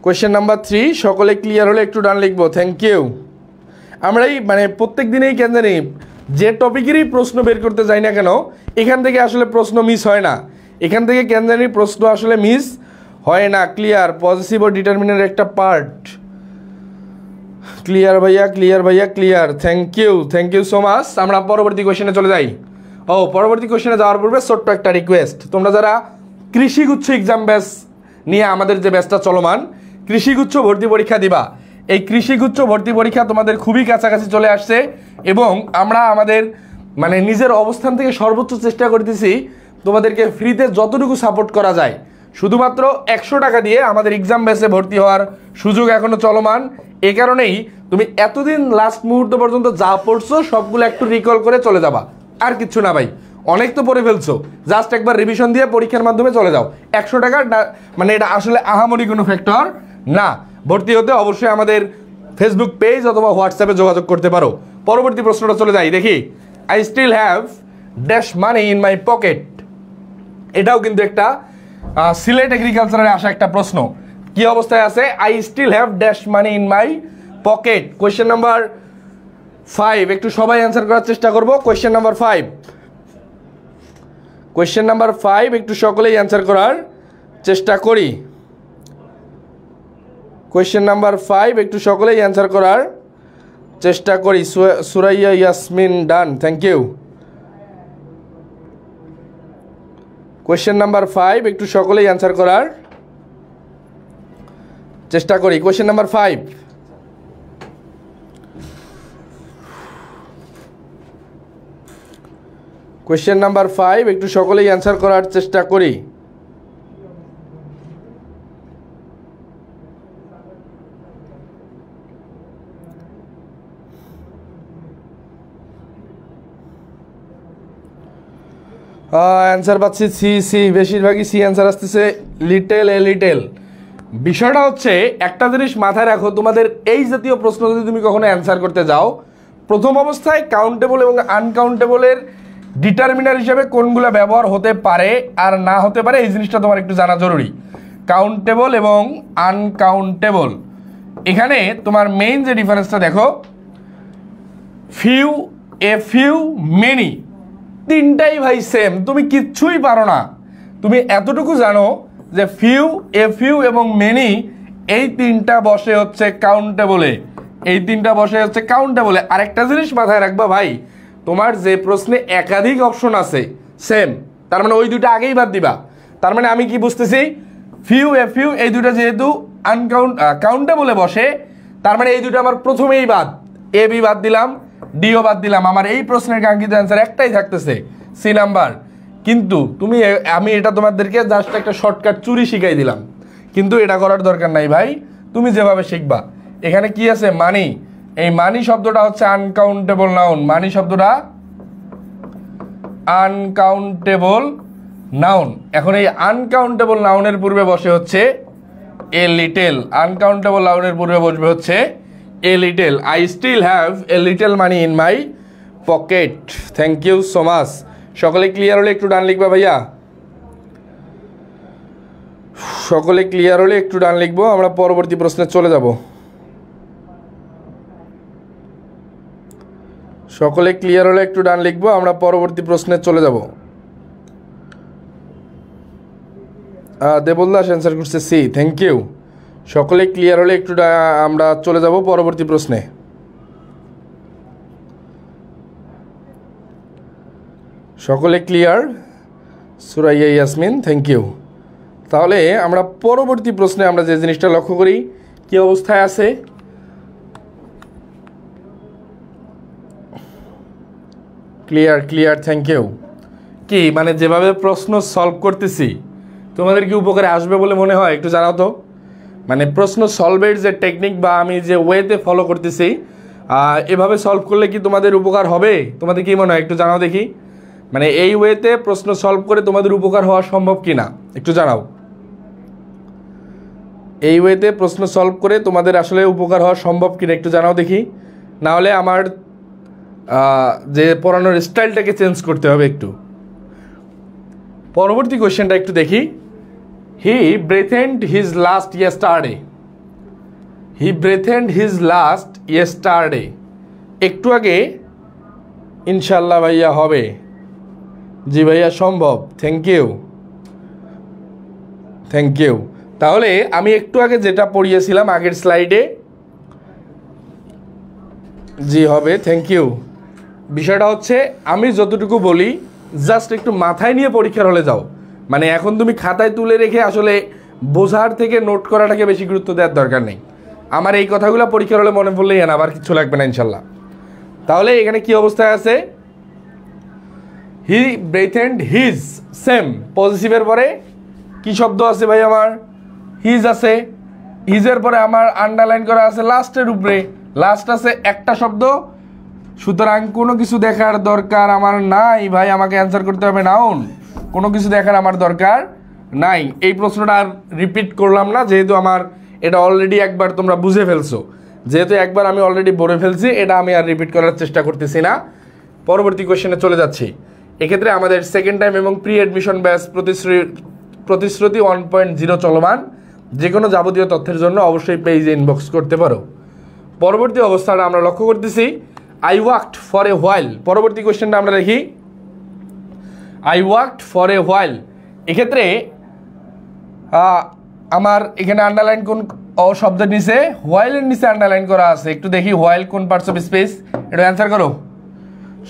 কোয়েশ্চেন নাম্বার 3, সকলে ক্লিয়ার হলে একটু ডান লিখবো। Thank you. আমরাই মানে প্রত্যেক দিনেই কেন জানি যে টপিকেরই প্রশ্ন বের করতে যাই না কেন, এখান থেকে আসলে প্রশ্ন মিস হয় না, এখান থেকে কেন জানি প্রশ্ন আসলে মিস হয় না। ক্লিয়ার, পজিটিভ ও ডিটারমিনের একটা পার্ট। ক্লিয়ার ভাইয়া, ক্লিয়ার ভাইয়া, clear. Thank you so much. আমরা পরবর্তী কোয়েশ্চেনে চলে যাই। পরবর্তী কোয়েশ্চেনে যাওয়ার পূর্বে ছোট্ট একটা রিকোয়েস্ট, তোমরা যারা কৃষিগুচ্ছ এক্সাম ব্যাচ নিয়ে আমাদের যে ব্যাচটা চলমান, কৃষিগুচ্ছ ভর্তি পরীক্ষা দিবা, এই কৃষিগুচ্ছ ভর্তি পরীক্ষা তোমাদের খুবই কাছাকাছি চলে আসছে এবং আমরা আমাদের মানে নিজের অবস্থান থেকে সর্বোচ্চ চেষ্টা করতেছি তোমাদেরকে ফ্রিতে যতটুকু সাপোর্ট করা যায়। শুধুমাত্র 100 টাকা দিয়ে আমাদের এক্সাম ব্যাচে ভর্তি হওয়ার সুযোগ এখনও চলমান। এ কারণেই তুমি এতদিন লাস্ট মুহূর্ত পর্যন্ত যা পড়ছো সবগুলো একটু রিকল করে চলে যাবা, আর কিচ্ছু না ভাই। অনেক তো পড়ে ফেলছো, জাস্ট একবার রিভিশন দিয়ে পরীক্ষার মাধ্যমে চলে যাও। 100 টাকা মানে এটা আসলে আহামরি কোনো ফ্যাক্টর না। ভর্তি হতে অবশ্যই আমাদের ফেসবুক পেজ অথবা হোয়াটসঅ্যাপে যোগাযোগ করতে পারো। পরবর্তী প্রশ্নটা চলে যাই, দেখি। I still have dash money in my pocket. এটাও কিন্তু একটা সিলেট এগ্রিকালচারে আসা একটা প্রশ্ন। কি অবস্থায় আছে? I still have dash money in my pocket. Question number 5, একটু সবাই অ্যান্সার করার চেষ্টা করবো। কোয়েশ্চেন নাম্বার 5, কোয়েশ্চেন নাম্বার 5, একটু সকলেই অ্যান্সার করার চেষ্টা করি। কোয়েশ্চেন নাম্বার 5, একটু সকলেই অ্যান্সার করার চেষ্টা করি। সুরাইয়া ইয়াসমিন ডান, থ্যাংক ইউ। কোয়েশ্চেন নাম্বার 5, একটু সকলেই অ্যান্সার করার চেষ্টা করি। কোয়েশ্চেন নাম্বার 5, কোয়েশ্চেন নাম্বার 5, একটু সকলেই অ্যান্সার করার চেষ্টা করি। অ্যান্সার পাচ্ছি সি, বেশিরভাগই সি অ্যান্সার আসতেছে। লিটেল। বিষয়টা হচ্ছে একটা জিনিস মাথায় রাখো, তোমাদের এই জাতীয় প্রশ্ন যদি তুমি কখনো অ্যান্সার করতে যাও, প্রথম অবস্থায় কাউন্টেবল এবং আনকাউন্টেবলের ডিটারমিনার হিসেবে কোনগুলো ব্যবহার হতে পারে আর না হতে পারে এই জিনিসটা তোমার একটু জানা জরুরি। কাউন্টেবল এবং আনকাউন্টেবল, এখানে তোমার মেইন যে ডিফারেন্সটা দেখো, ফিউ, এ ফিউ, মেনি, তিনটাই ভাই সেম। তুমি কিচ্ছুই পারো না, তুমি এতটুকু জানো যে ফিউ, এ ফিউ এবং মেনি এই তিনটা বসে হচ্ছে কাউন্টেবলে, এই তিনটা বসে হচ্ছে কাউন্টেবলে। আরেকটা জিনিস মাথায় রাখবা ভাই, তোমার যে প্রশ্নে একাধিক অপশন আছে সেম, তার মানে ওই দুটো আগেই বাদ দিবা। তার মানে আমি কি বুঝতেছি, ফিউ, এ ফিউ এই দুটো যেহেতু কাউন্টেবলে বসে, তার মানে এই দুটো আমার প্রথমেই বাদ। এ বি বাদ দিলাম, ডিও বাদ দিলাম, আমার এই প্রশ্নের কাঙ্ক্ষিত অ্যান্সার একটাই থাকতেছে, সি নাম্বার। কিন্তু আমি এটা তোমাদেরকে জাস্ট একটা শর্টকাট চুরি শিখাই দিলাম, কিন্তু এটা করার দরকার নাই ভাই, তুমি যেভাবে শিখবা। এখানে কি আছে? মানি। এই মানি শব্দটা হচ্ছে আনকাউন্টেবল নাউন। মানি শব্দটা আনকাউন্টেবল নাউন। এখন এই আনকাউন্টেবল নাউনের পূর্বে বসে হচ্ছে এ লিটেল। আনকাউন্টেবল নাউনের পূর্বে বসবে হচ্ছে a little. I still have a little money in my pocket. Thank you so much. সকলে ক্লিয়ার হলে একটু ডান লিখবা ভাইয়া, সকলে ক্লিয়ার হলে একটু ডান লিখবো। আমরা পরবর্তী প্রশ্নে চলে যাব। সকলে ক্লিয়ার হলে একটু ডান লিখবো, আমরা পরবর্তী প্রশ্নে চলে যাব। দেবুল্লাস অ্যান্সার করছে সি, থ্যাংক ইউ। সকলে ক্লিয়ার হলে একটু আমরা চলে যাব পরবর্তী প্রশ্নে। সকলে clear? Suraiya Yasmin, thank you. তাহলে আমরা পরবর্তী প্রশ্নে আমরা যে জিনিসটা লক্ষ্য করি, কি অবস্থায় আছে, ক্লিয়ার, থ্যাংক ইউ। কি মানে যেভাবে প্রশ্ন সলভ করতেছি তোমাদের কি উপকারে আসবে বলে মনে হয় একটু জানাও তো। মানে প্রশ্ন সলভের যে টেকনিক বা আমি যে ওয়েতে ফলো করতেছি, এভাবে সলভ করলে কি তোমাদের উপকার হবে? তোমাদের কি মনে হয় একটু জানাও দেখি। মানে এই ওয়েতে প্রশ্ন সলভ করে তোমাদের উপকার হওয়া সম্ভব কি না একটু জানাও। এই ওয়েতে প্রশ্ন সলভ করে তোমাদের আসলে উপকার হওয়া সম্ভব কিনা একটু জানাও দেখি। না হলে আমার যে পড়ানোর স্টাইলটাকে চেঞ্জ করতে হবে একটু। পরবর্তী কোয়েশ্চেনটা একটু দেখি। He breathed his last yesterday. He breathed his last yesterday. একটু আগে ইনশাল্লাহ ভাইয়া হবে। জি ভাইয়া সম্ভব। Thank you. তাহলে আমি একটু আগে যেটা পড়িয়েছিলাম আগের স্লাইডে, জি হবে। Thank you. বিষয়টা হচ্ছে আমি যতটুকু বলি জাস্ট একটু মাথায় নিয়ে পরীক্ষার হলে যাও। মানে এখন তুমি খাতায় তুলে রেখে আসলে বোঝার থেকে নোট করাটাকে বেশি গুরুত্ব দেওয়ার দরকার নেই। আমার এই কথাগুলো পরীক্ষার হলে মনে পড়লেই না, আবার কিছু লাগবে না ইনশাল্লাহ। তাহলে এখানে কি অবস্থায় আছে? হি ব্রেথেন্ড হিজ, সেম পজিটিভের পরে কি শব্দ আছে ভাই? আমার হিজ আছে। হিজের পরে আমার আন্ডারলাইন করা আছে লাস্টের উপরে, লাস্ট আছে একটা শব্দ। সুতরাং কোনো কিছু দেখার দরকার আমার নাই ভাই, আমাকে অ্যান্সার করতে হবে নাউন। কোনো কিছু দেখার আমার দরকার নাই। এই প্রশ্নটা আর রিপিট করলাম না, যেহেতু আমার এটা অলরেডি একবার তোমরা বুঝে ফেলছো। যেহেতু একবার আমি অলরেডি বলে ফেলছি, এটা আমি আর রিপিট করার চেষ্টা করতেছি না। পরবর্তী কোয়েশ্চেনে চলে যাচ্ছি। এক্ষেত্রে আমাদের সেকেন্ড টাইম এবং প্রি অ্যাডমিশন ব্যাচ প্রতিশ্রুতি 1.0 চলমান। যে কোনো যাবতীয় তথ্যের জন্য অবশ্যই পেজে ইনবক্স করতে পারো। পরবর্তী অবস্থাটা আমরা লক্ষ্য করতেছি, I worked for a while. পরবর্তী কোয়েশ্চেনটা আমরা দেখি, I worked for a while. এক্ষেত্রে আমার এখানে আন্ডারলাইন কোন শব্দের নিচে? হোয়াইলের নিচে আন্ডারলাইন করা আছে। একটু দেখি হোয়াইল কোন পার্টস অফ স্পেস, এটা অ্যান্সার করো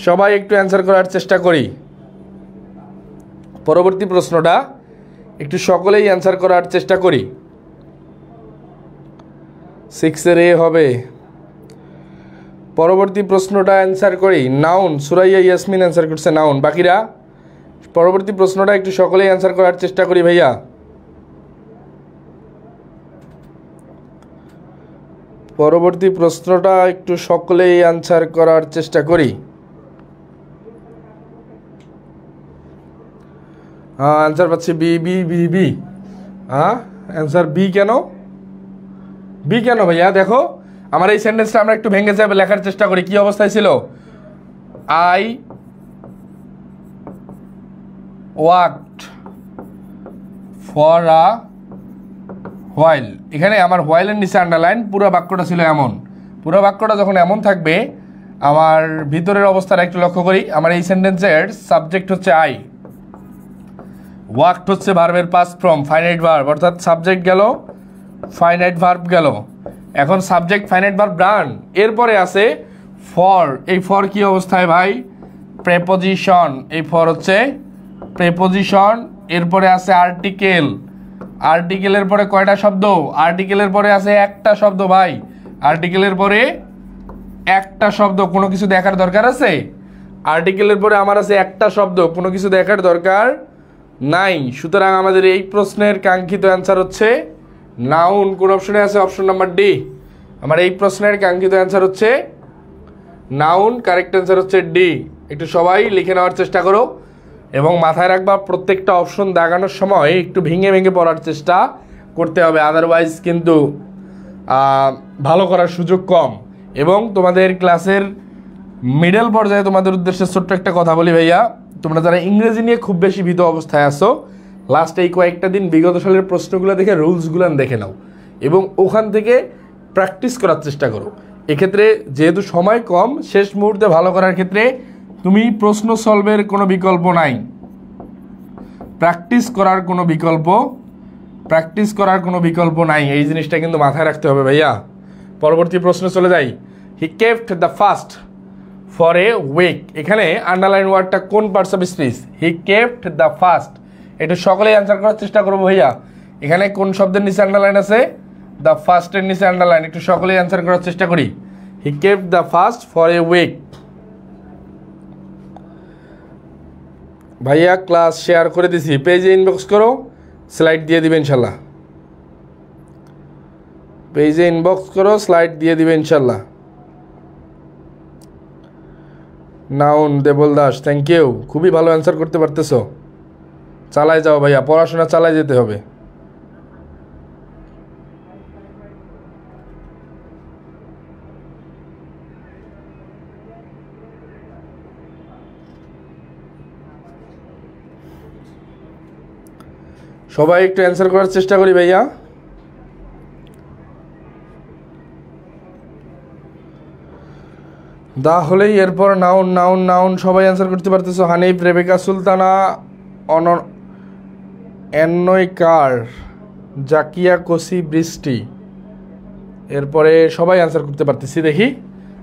সবাই, একটু অ্যান্সার করার চেষ্টা করি। পরবর্তী প্রশ্নটা একটু সকলেই অ্যান্সার করার চেষ্টা করি। 6 এ হবে। পরবর্তী প্রশ্নটা অ্যান্সার করি। নাউন, সুরাইয়া ইয়াসমিন অ্যান্সার করছে নাউন। বাকিরা পরবর্তী প্রশ্নটা একটু সকলেই অ্যান্সার করার চেষ্টা করি ভাইয়া। পরবর্তী প্রশ্নটা একটু সকলেই অ্যান্সার করার চেষ্টা করি। হ্যাঁ অ্যান্সার পাচ্ছি বি বি বি বি। হ্যাঁ অ্যান্সার বি কেন? বি কেন ভাইয়া? দেখো আমার এই সেন্টেন্সটা আমরা একটু ভেঙে যাবে লেখার চেষ্টা করি। কি অবস্থায় ছিল? I worked for a while. এখানে আমার হোয়াইলের নিচে আন্ডারলাইন, পুরো বাক্যটা ছিল এমন। পুরো বাক্যটা যখন এমন থাকবে, আমার ভিতরের অবস্থাটা একটু লক্ষ্য করি। আমার এই সেন্টেন্সের সাবজেক্ট হচ্ছে আই, ওয়ার্কড হচ্ছে ভার্বের পাস্ট ফর্ম, ফাইনাইট ভার্ব, অর্থাৎ সাবজেক্ট গেল, ফাইনাইট ভার্ব গেল। এখন সাবজেক্ট ফাইনাইট ভার্ব ডান, এরপরে আছে ফর। এই ফর কি অবস্থায় ভাই? প্রেপোজিশন। এই ফর হচ্ছে প্রেপোজিশন। এরপরে আছে আর্টিকেল। আর্টিকেলের পরে কয়টা শব্দ? আর্টিকেলের পরে আছে একটা শব্দ ভাই। আর্টিকেলের পরে একটা শব্দ। কোনো কিছু দেখার দরকার আছে? আর্টিকেলের পরে আমার আছে একটা শব্দ, কোনো কিছু দেখার দরকার নাই। সুতরাং আমাদের এই প্রশ্নের কাঙ্ক্ষিত অ্যান্সার হচ্ছে নাউন। কোন অপশনে আছে? Option number D. আমার এই প্রশ্নের কাঙ্ক্ষিত অ্যান্সার হচ্ছে নাউন। কারেক্ট অ্যান্সার হচ্ছে ডি। একটু সবাই লিখে নেওয়ার চেষ্টা করো এবং মাথায় রাখবা প্রত্যেকটা অপশন দাগানোর সময় একটু ভেঙে ভেঙে পড়ার চেষ্টা করতে হবে, আদারওয়াইজ কিন্তু ভালো করার সুযোগ কম। এবং তোমাদের ক্লাসের মিডল পর্যায়ে তোমাদের উদ্দেশ্যে ছোট্ট একটা কথা বলি ভাইয়া, তোমরা যারা ইংরেজি নিয়ে খুব বেশি ভীত অবস্থায় আছো, লাস্ট এই কয়েকটা দিন বিগত সালের প্রশ্নগুলো দেখে রুলসগুলো দেখে নাও এবং ওখান থেকে প্র্যাকটিস করার চেষ্টা করো। এক্ষেত্রে যেহেতু সময় কম, শেষ মুহূর্তে ভালো করার ক্ষেত্রে তুমি প্রশ্ন সলভের কোনো বিকল্প নাই, প্র্যাকটিস করার কোনো বিকল্প নাই। এই জিনিসটা কিন্তু মাথায় রাখতে হবে ভাইয়া। পরবর্তী প্রশ্নে চলে যাই। He kept the fast for a week. এখানে আন্ডারলাইন ওয়ার্ডটা কোন parts of speech? He kept the fast. এটা সকলেই অ্যান্সার করার চেষ্টা করবো ভাইয়া। এখানে কোন শব্দের নিচে আন্ডারলাইন আছে? দ্য ফার্স্টের নিচে আন্ডারলাইন। একটু সকলেই অ্যান্সার করার চেষ্টা করি। He kept the fast for a week. ভাইয়া ক্লাস শেয়ার করে দিছি, পেজে ইনবক্স করো, স্লাইড দিয়ে দিবে ইনশাল্লাহ। পেজে ইনবক্স করো, স্লাইড দিয়ে দিবে ইনশাল্লাহ। Noun Debal Das, thank you. খুবই ভালো অ্যান্সার করতে পারতেছো। চালায় যাও ভাইয়া, পড়াশোনা চালায় যেতে হবে। সবাই একটু অ্যান্সার করার চেষ্টা করি ভাইয়া। দা হলেই এরপর নাউন নাউন নাউন সবাই অ্যান্সার করতে পারতেছো। হানিফ, রেবেকা সুলতানা, এন্নয়কার, জাকিয়া, কোসি, বৃষ্টি। এরপরে সবাই অ্যান্সার করতে পারতেছি। দেখি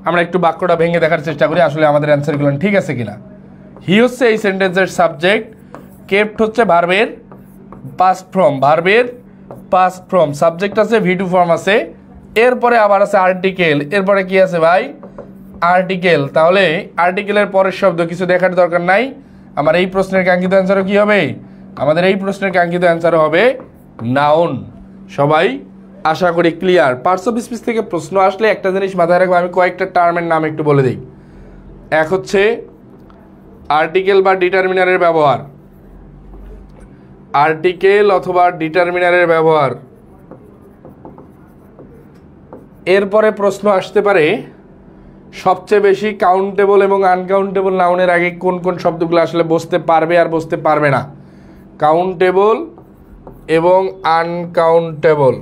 আমরা একটু বাক্যটা ভেঙে দেখার চেষ্টা করি আসলে আমাদের অ্যান্সারগুলো ঠিক আছে কিনা। হি হচ্ছে এই সেন্টেন্সের সাবজেক্ট, কেপ্ট হচ্ছে ভার্বের পাস্ট ফর্ম, ভার্বের পাস্ট ফর্ম, সাবজেক্ট আছে, ভি2 ফর্ম আছে, এরপরে আবার আছে আর্টিকেল, এরপরে কি আছে ভাই আর্টিকেল। তাহলে আর্টিকেলের পরের শব্দ কিছু দেখার দরকার নাই। আমার এই প্রশ্নের কাঙ্ক্ষিত অ্যান্সারও কি হবে, আমাদের এই প্রশ্নের কাঙ্ক্ষিত অ্যান্সারও হবে নাউন। সবাই আশা করি ক্লিয়ার। পার্টস অফ স্পিচ থেকে প্রশ্ন আসলে একটা জিনিস মাথায় রাখবো, আমি কয়েকটা টার্মের নাম একটু বলে দিই। এক হচ্ছে আর্টিকেল বা ডিটারমিনারের ব্যবহার, আর্টিকেল অথবা ডিটারমিনারের ব্যবহার। এরপরে প্রশ্ন আসতে পারে সবচেয়ে বেশি কাউন্টেবল এবং আনকাউন্টেবল নাউনের আগে কোন কোন শব্দগুলো আসলে বসতে পারবে আর বসতে পারবে না। কাউন্টেবল এবং আনকাউন্টেবল,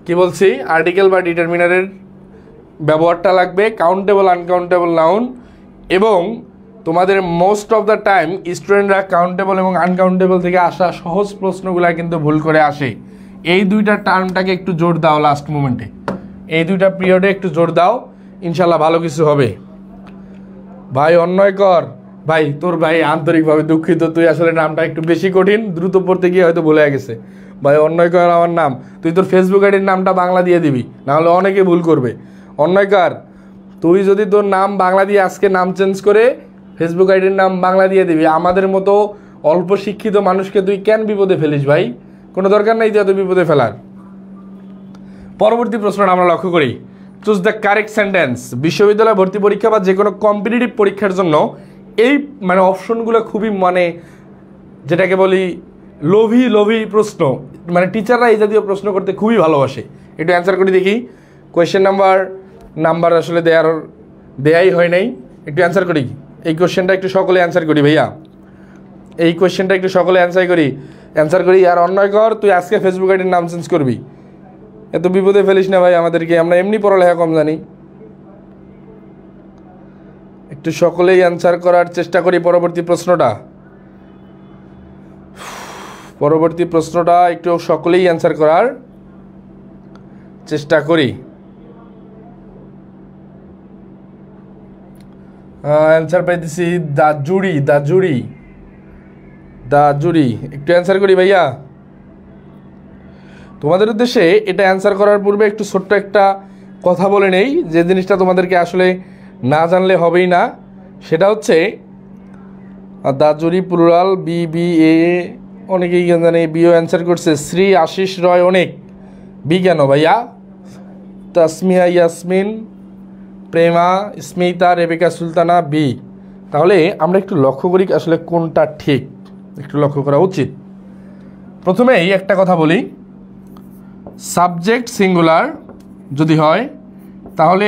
কি বলছি, আর্টিকেল বা ডিটারমিনারের ব্যবহারটা লাগবে, কাউন্টেবল আনকাউন্টেবল নাউন। এবং তোমাদের মোস্ট অফ দ্য টাইম স্টুডেন্টরা কাউন্টেবল এবং আনকাউন্টেবল থেকে আসা সহজ প্রশ্নগুলো কিন্তু ভুল করে আসে। এই দুইটা টার্মটাকে একটু জোর দাও লাস্ট মোমেন্টে, এই দুইটা পিরিয়ডে একটু জোর দাও, ইনশাল্লাহ ভালো কিছু হবে। ভাই অন্যয়কর, ভাই তোর ভাই আন্তরিকভাবে দুঃখিত, তুই আসলে নামটা একটু বেশি কঠিন, দ্রুত পড়তে গিয়ে হয়তো ভুলে গেছে। ভাই অন্যয়কর আমার নাম, তুই তোর ফেসবুক আইডির নামটা বাংলা দিয়ে দিবি, নাহলে অনেকে ভুল করবে। অন্যয়কর, তুই যদি তোর নাম বাংলা দিয়ে আজকে নাম চেঞ্জ করে ফেসবুক আইডির নাম বাংলা দিয়ে দিবি, আমাদের মতো অল্প শিক্ষিত মানুষকে তুই কেন বিপদে ফেলিস ভাই? কোনো দরকার নেই তুই বিপদে ফেলার। পরবর্তী প্রশ্নটা আমরা লক্ষ্য করি, চুজ দ্য কারেক্ট সেন্টেন্স। বিশ্ববিদ্যালয় ভর্তি পরীক্ষা বা যে কোনো কম্পিটিটিভ পরীক্ষার জন্য এই অপশনগুলো খুবই যেটাকে বলি লোভী প্রশ্ন, টিচাররা এই জাতীয় প্রশ্ন করতে খুবই ভালোবাসে। একটু অ্যান্সার করি দেখি। কোয়েশ্চেন নাম্বার আসলে দেয়াই হয় নাই, একটু অ্যান্সার করি। এই কোয়েশ্চেনটা একটু সকলে অ্যান্সার করি ভাইয়া, এই কোয়েশ্চেনটা একটু সকলে অ্যান্সার করি। আর অন্যয়কর, তুই আজকে ফেসবুক আইডির নাম চেঞ্জ করবি, এত বিপদে ফেলিস না ভাই আমাদেরকে, আমরা এমনি পড়ালেখা কম জানি। একটু সকলেই অ্যান্সার করার চেষ্টা করি। পরবর্তী প্রশ্নটা একটু সকলেই অ্যান্সার করার চেষ্টা করি। অ্যান্সার পাইতেছি দা জুড়ি, একটু অ্যান্সার করি ভাইয়া। তোমাদের উদ্দেশ্যে এটা অ্যান্সার করার পূর্বে একটু ছোট্ট একটা কথা বলে নেই, যে জিনিসটা তোমাদেরকে আসলে না জানলে হবেই না। সেটা হচ্ছে দা জুরি প্লুরাল, BBA, অনেকেই জানে, বিও অ্যান্সার করছে। শ্রী, আশিস রয়, অনেক। বি কেন ভাইয়া? Tasmia, Yasmin, Prema, Smita, Rebecca Sultana, B. তাহলে আমরা একটু লক্ষ্য করি আসলে কোনটা ঠিক, একটু লক্ষ্য করা উচিত। প্রথমেই একটা কথা বলি, সাবজেক্ট সিঙ্গুলার যদি হয় তাহলে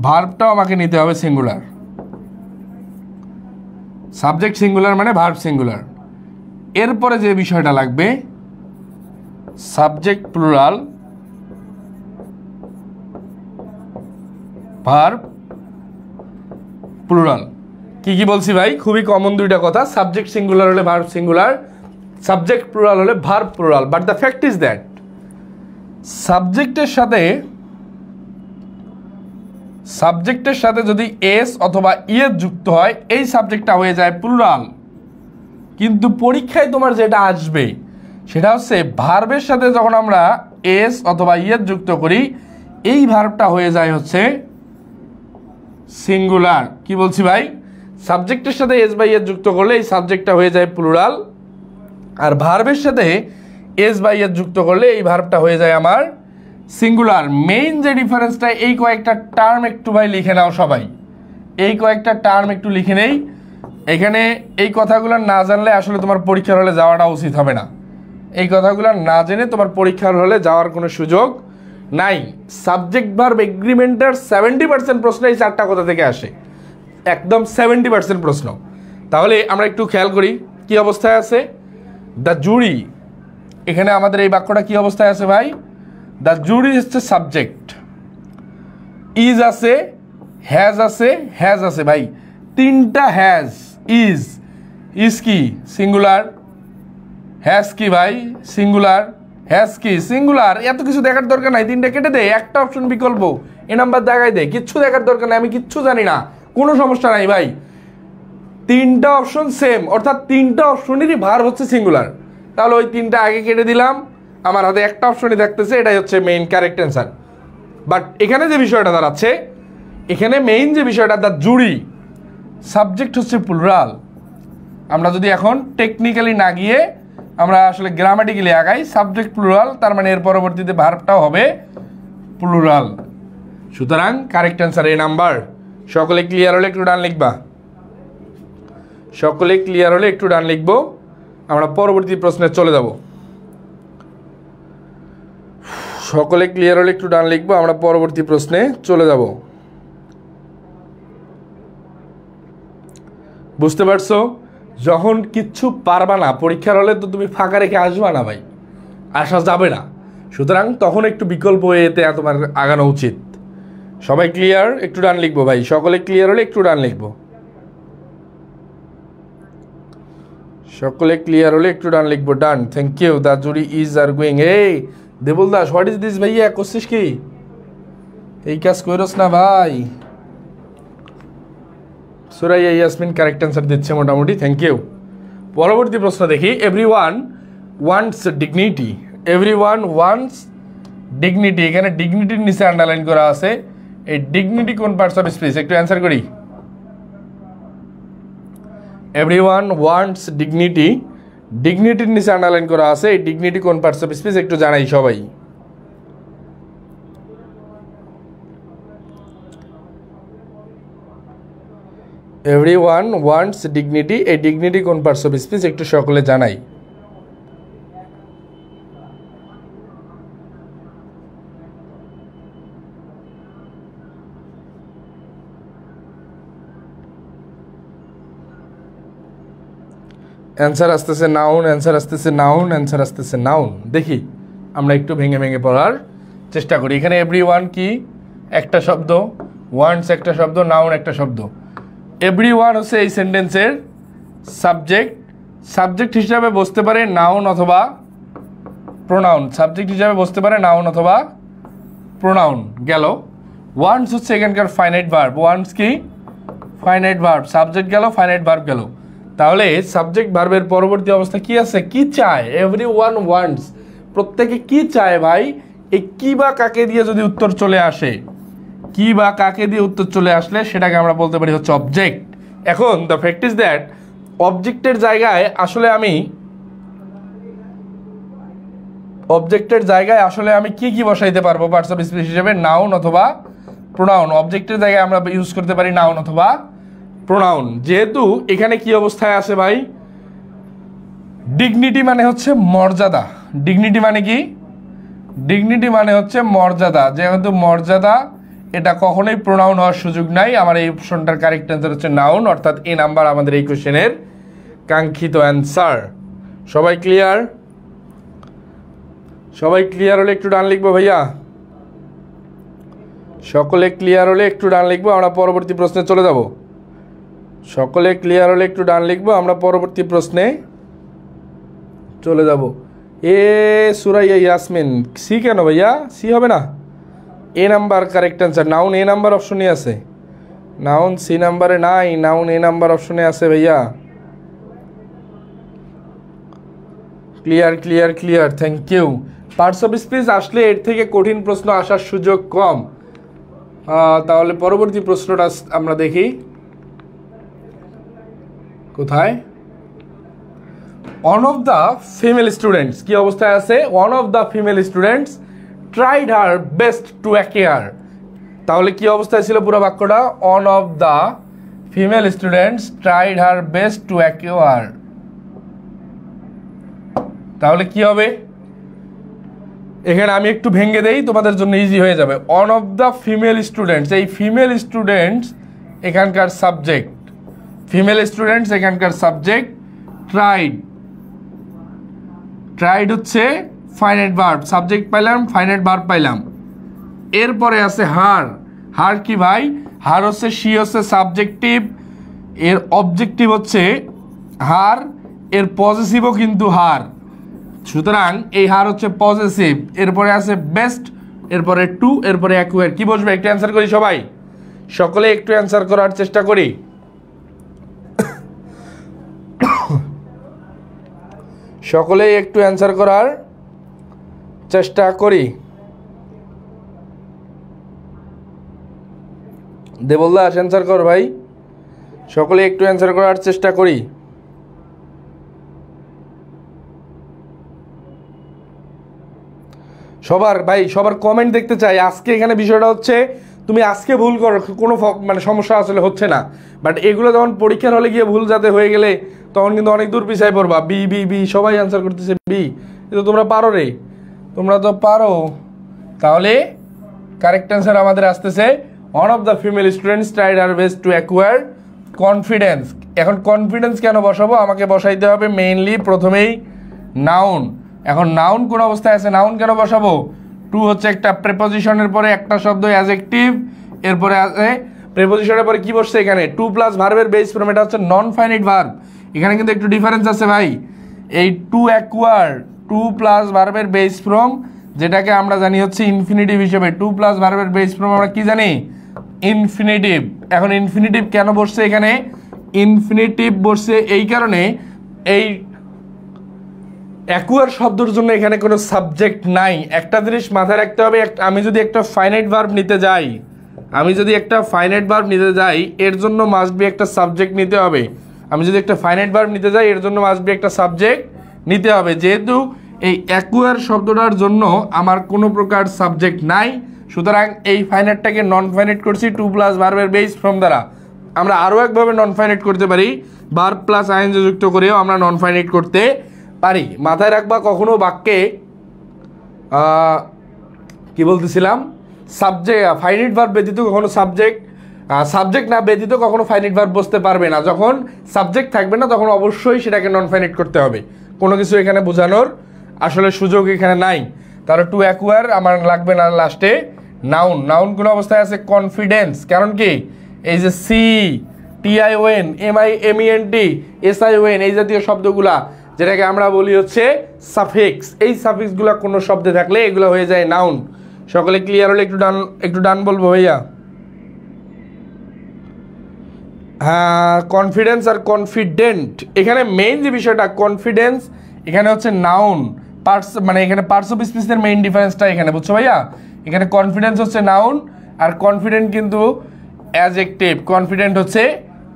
ভার্বটাও আমাকে নিতে হবে সিঙ্গুলার। সাবজেক্ট সিঙ্গুলার মানে ভার্ব সিঙ্গুলার। এরপরে যে বিষয়টা লাগবে, সাবজেক্ট প্লুরাল, ভার্ব প্লুরাল। কি বলছি ভাই? খুবই কমন দুইটা কথা। সাবজেক্ট সিঙ্গুলার হলে ভার্ব সিঙ্গুলার, সাবজেক্ট প্লুরাল হলে verb plural. But the fact is that সাবজেক্টের সাথে যদি এস অথবা ইয়েস যুক্ত হয়, এই সাবজেক্টটা হয়ে যায় প্লুরাল। কিন্তু পরীক্ষায় তোমার যেটা আসবে সেটা হচ্ছে ভার্বের সাথে যখন আমরা এস অথবা ইয়েস যুক্ত করি, এই ভার্বটা হয়ে যায় হচ্ছে সিঙ্গুলার। কি বলছি ভাই? সাবজেক্টের সাথে এস বা ইয়েস যুক্ত করলে এই সাবজেক্টটা হয়ে যায় প্লুরাল, আর ভার্বের সাথে এস বা ইয়েস যুক্ত করলে এই ভার্বটা হয়ে যায় আমার সিঙ্গুলার। মেইন যে ডিফারেন্সটা, এই কয়েকটা টার্ম একটু ভাই লিখে নাও সবাই, এই কয়েকটা টার্ম একটু লিখে নেই। এখানে এই কথাগুলো না জানলে আসলে তোমার পরীক্ষার হলে যাওয়াটা উচিত হবে না। এই কথাগুলো না জেনে তোমার পরীক্ষার হলে যাওয়ার কোনো সুযোগ নাই। সাবজেক্ট ভার্ব এগ্রিমেন্টের 70% প্রশ্ন এই চারটা কথা থেকে আসে, একদম 70% প্রশ্ন। তাহলে আমরা একটু খেয়াল করি কি অবস্থায় আছে দ্য জুরি। এখানে আমাদের এই বাক্যটা কি অবস্থায় আছে ভাই? দ্য জুরি হচ্ছে সাবজেক্ট, ইজ আছে হ্যাজ আছে ভাই, তিনটা হ্যাজ। ইজ কি সিঙ্গুলার, হ্যাজ কি ভাই সিঙ্গুলার, হ্যাজ কি সিঙ্গুলার। এত কিছু দেখার দরকার নাই, তিনটা কেটে দে, একটা অপশন বিকল্প, এ নাম্বার দেখাই দে, কিচ্ছু দেখার দরকার নাই, আমি কিচ্ছু জানি না, কোনো সমস্যা নাই ভাই। তিনটা অপশন সেম, অর্থাৎ তিনটা অপশনেরই ভার্ব হচ্ছে সিঙ্গুলার। তাহলে ওই তিনটা আগে কেটে দিলাম, আমার হাতে একটা অপশনই থাকতেছে, এটাই হচ্ছে মেইন কারেক্ট অ্যান্সার। বাট এখানে যে বিষয়টা দাঁড়াচ্ছে, এখানে মেইন যে বিষয়টা, দ্য জুরি, সাবজেক্ট হচ্ছে প্লুরাল। আমরা যদি এখন টেকনিক্যালি না গিয়ে আমরা আসলে গ্রামাটিক্যালি আগাই, সাবজেক্ট প্লুরাল, তার মানে এর পরবর্তীতে ভার্বটাও হবে প্লুরাল। সুতরাং কারেক্ট অ্যান্সার এ নাম্বার। সকলে ক্লিয়ার হলে একটু ডান লিখবা, সকলে ক্লিয়ার হলে একটু ডান লিখবো, আমরা পরবর্তী প্রশ্নে চলে যাব। সকলে ক্লিয়ার হলে একটু ডান লিখবো, আমরা পরবর্তী প্রশ্নে চলে যাব। বুঝতে পারছো? যখন কিচ্ছু পারবা না পরীক্ষার হলে, তো তুমি ফাঁকা রেখে আসবা না ভাই, আসা যাবে না। সুতরাং তখন একটু বিকল্প এতে তোমার আগানো উচিত। সবাই ক্লিয়ার? একটু ডান লিখবো ভাই, সকলে ক্লিয়ার হলে একটু ডান লিখবো, সকলে ক্লিয়ার হলে একটু ডান লিখবো। Done, thank you. The jury is are going. এই Debul Das, what is this ভাইয়া, করছিস কি? এই কাজ করস না ভাই। সুরাইয়া ইয়াসমিন কারেক্ট অ্যান্সার দিচ্ছে মোটামুটি, থ্যাংক ইউ। পরবর্তী প্রশ্ন দেখি। Everyone wants dignity, everyone wants dignity, এখানে ডিগনিটির নিচে আন্ডারলাইন করা আছে। এই ডিগনিটি কোন পার্টস অফ স্পিচ, একটু অ্যান্সার করি। এভরিওয়ান ওয়ান্টস ডিগনিটি, ডিগনিটির নিচে আন্ডারলাইন করা আছে, এই ডিগনিটি কোন পার্টস অফ স্পিচ একটু জানাই সবাই। এভরিওয়ান ওয়ান্টস ডিগনিটি, এই ডিগনিটি কোন পার্টস অফ স্পিচ একটু সকলে জানাই। অ্যান্সার আসতেছে নাউন, অ্যান্সার আসতেছে নাউন, অ্যান্সার আসতেছে নাউন। দেখি আমরা একটু ভেঙে ভেঙে পড়ার চেষ্টা করি। এখানে এভরিওয়ান কি একটা শব্দ, ওয়ান্টস একটা শব্দ, নাউন একটা শব্দ। এভরিওয়ান হচ্ছে এই সেন্টেন্সের সাবজেক্ট, সাবজেক্ট হিসাবে বসতে পারে নাউন অথবা প্রোনাউন, সাবজেক্ট হিসাবে বসতে পারে নাউন অথবা প্রোনাউন গেল। ওয়ান্টস হচ্ছে এখানকার ফাইনাইট ভার্ব, ওয়ান্টস কি ফাইনাইট ভার্ব, সাবজেক্ট গেল, ফাইনাইট ভার্ব গেল। তাহলে সাবজেক্ট ভার্বের পরবর্তী অবস্থা কি আছে? কি চায়? এভরিওয়ান ওয়ান্টস, প্রত্যেকে কি চায় ভাই? এই কি বা কাকে দিয়ে যদি উত্তর চলে আসে, কি বা কাকে দিয়ে উত্তর চলে আসলে সেটাকে আমরা বলতে পারি হচ্ছে অবজেক্ট। এখন দ্য ফ্যাক্ট ইজ দ্যাট অবজেক্টের জায়গায় আসলে আমি কি কি বসাইতে পারবো পার্টস অফ স্পিচ হিসেবে? নাউন অথবা প্রোনাউন। অবজেক্টের জায়গায় আমরা ইউজ করতে পারি নাউন অথবা প্রোনাউন। যেহেতু এখানে কি অবস্থায় আছে ভাই? ডিগনিটি মানে হচ্ছে মর্যাদা। ডিগনিটি মানে কি? ডিগনিটি মানে হচ্ছে মর্যাদা। যেহেতু মর্যাদা, এটা কখনোই প্রোনাউন হওয়ার সুযোগ নাই। আমার এই অপশনটার কারেক্ট অ্যান্সার হচ্ছে নাউন, অর্থাৎ এ নাম্বার আমাদের এই কোশ্চেনের কাঙ্ক্ষিত অ্যান্সার। সবাই ক্লিয়ার? সবাই ক্লিয়ার হলে একটু ডান লিখবো ভাইয়া, সকলে ক্লিয়ার হলে একটু ডান লিখবো, আমরা পরবর্তী প্রশ্নে চলে যাব। সকলে ক্লিয়ার হলে একটু ডান লিখবো, আমরা পরবর্তী প্রশ্নে চলে যাব। এ সুরাইয়া ইয়াসমিন, সি কেন ভাইয়া? সি হবে না, এ নাম্বার কারেক্ট অ্যান্সার। নাউন এ নাম্বার অপশনে আছে, নাউন সি নাম্বারে নাই, নাউন এ নাম্বার অপশনে আছে ভাইয়া। Clear clear clear, thank you. Parts of speech আসলে এর থেকে কঠিন প্রশ্ন আসার সুযোগ কম। তাহলে পরবর্তী প্রশ্নটা আমরা দেখি কোথায়। One of the female students, কি অবস্থায় আছে? One of the female students tried her best to acquire. তাহলে কি অবস্থায় ছিল পুরো বাক্যটা? One of the female students tried her best to acquire. তাহলে কি হবে? এখানে আমি একটু ভেঙে দেই, তোমাদের জন্য ইজি হয়ে যাবে। One of the female students, এই ফিমেল স্টুডেন্টস এখানকার সাবজেক্ট, ফিমেল স্টুডেন্টস এখানকার সাবজেক্ট। ট্রাইড, ট্রাইড হচ্ছে ফাইনাইট ভার্ব, সাবজেক্ট পাইলাম, ফাইনাইট ভার্ব পাইলাম। এরপরে আছে হার। হার কি ভাই? হার হচ্ছে শি হচ্ছে সাবজেক্টিভ, এর অবজেক্টিভ হচ্ছে হার, এর পজেসিভও কিন্তু হার। সুতরাং এই হার হচ্ছে পজেসিভ, এরপরে আছে বেস্ট, এরপরে টু, এরপরে অ্যাকুয়ার। কি বসবে একটু অ্যান্সার করি সবাই, সকলে একটু অ্যান্সার করার চেষ্টা করি। সকলেই একটু অ্যান্সার করার চেষ্টা করি। দেবলদাস অ্যান্সার কর ভাই, সকলে একটু অ্যান্সার করার চেষ্টা করি। সবার কমেন্ট দেখতে চাই। আজকে এখানে বিষয়টা হচ্ছে তুমি আজকে ভুল করো, কোনো মানে সমস্যা আসলে হচ্ছে না, বাট এগুলো যখন পরীক্ষার হলে গিয়ে ভুল যাতে হয়ে গেলে তখন কিন্তু অনেক দূর পিছায় পড়বা। বি বি বি সবাই অ্যান্সার করতেছে বি, কিন্তু তোমরা পারো রে, তোমরা তো পারো। তাহলে কারেক্ট অ্যান্সার আমাদের আসতেছে one of the female students tried her best to acquire confidence. এখন কনফিডেন্স কেন বসাবো, আমাকে বসাইতে হবে মেইনলি প্রথমেই নাউন। এখন নাউন কোন অবস্থায় আছে, নাউন কেন বসাবো, টু হচ্ছে একটা প্রেপোজিশনের পরে একটা শব্দ অ্যাডজেক্টিভ, এরপরে আছে প্রেপোজিশনের পরে কি বসছে এখানে টু প্লাস ভার্বের বেস ফর্ম, এটা হচ্ছে নন ফাইনাইট ভার্ব। এখানে কিন্তু একটু ডিফারেন্স আছে ভাই, এই টু অ্যাকোয়ার টু প্লাস ভার্বের বেস ফর্ম, যেটাকে আমরা জানি হচ্ছে ইনফিনিটিভ হিসেবে। টু প্লাস ভার্বের বেস ফর্ম আমরা কি জানি, ইনফিনিটিভ। এখন ইনফিনিটিভ কেন বসছে এখানে, ইনফিনিটিভ বসছে এই কারণে, এই অ্যাকুয়ার শব্দের জন্য এখানে কোনো সাবজেক্ট নাই। একটা জিনিস মাথায় রাখতে হবে, আমি যদি একটা ফাইনাইট ভার্ব নিতে যাই, এর জন্য মাস্ট বি একটা সাবজেক্ট নিতে হবে। যেহেতু এই অ্যাকুয়ার শব্দটার জন্য আমার কোনো প্রকার সাবজেক্ট নাই, সুতরাং এই ফাইনাইটটাকে নন ফাইনাইট করছি টু প্লাস ভার্বের বেস ফর্ম দ্বারা। আমরা আরও একভাবে নন ফাইনাইট করতে পারি, ভার্ব প্লাস আইএনজি যুক্ত করেও আমরা নন ফাইনাইট করতে পারি। মাথায় রাখবা কখনো বাক্যে কি বলতেছিলাম, সাবজেক্ট ফাইনাইট ভার্ব ব্যতীত কখনো সাবজেক্ট না ব্যতীত কখনো ফাইনাইট ভার্ব বসতে পারবে না। যখন সাবজেক্ট থাকবে না তখন অবশ্যই সেটাকে নন ফাইনাইট করতে হবে। কোনো কিছু এখানে বোঝানোর আসলে সুযোগ এখানে নাই। তাহলে টু অ্যাকুয়ার আমার লাগবে না, লাস্টে নাউন। নাউন কোন অবস্থায় আছে, কনফিডেন্স। কারণ কি, এই যে সি TION MIMENT SION এই জাতীয় শব্দগুলা, যেটাকে আমরা বলি হচ্ছে সাফিক্স, এই সাফিক্সগুলো কোনো শব্দে থাকলে এগুলো হয়ে যায় নাউন। সকলে ক্লিয়ার হলে একটু ডান বলবো ভাইয়া। হ্যাঁ, কনফিডেন্স আর কনফিডেন্ট, এখানে মেইন যে বিষয়টা কনফিডেন্স, এখানে হচ্ছে নাউন, মানে এখানে পার্টস অফ স্পিচের মেইন ডিফারেন্সটা এখানে, বুঝছো ভাইয়া। এখানে কনফিডেন্স হচ্ছে নাউন আর কনফিডেন্ট কিন্তু অ্যাডজেক্টিভ। কনফিডেন্ট হচ্ছে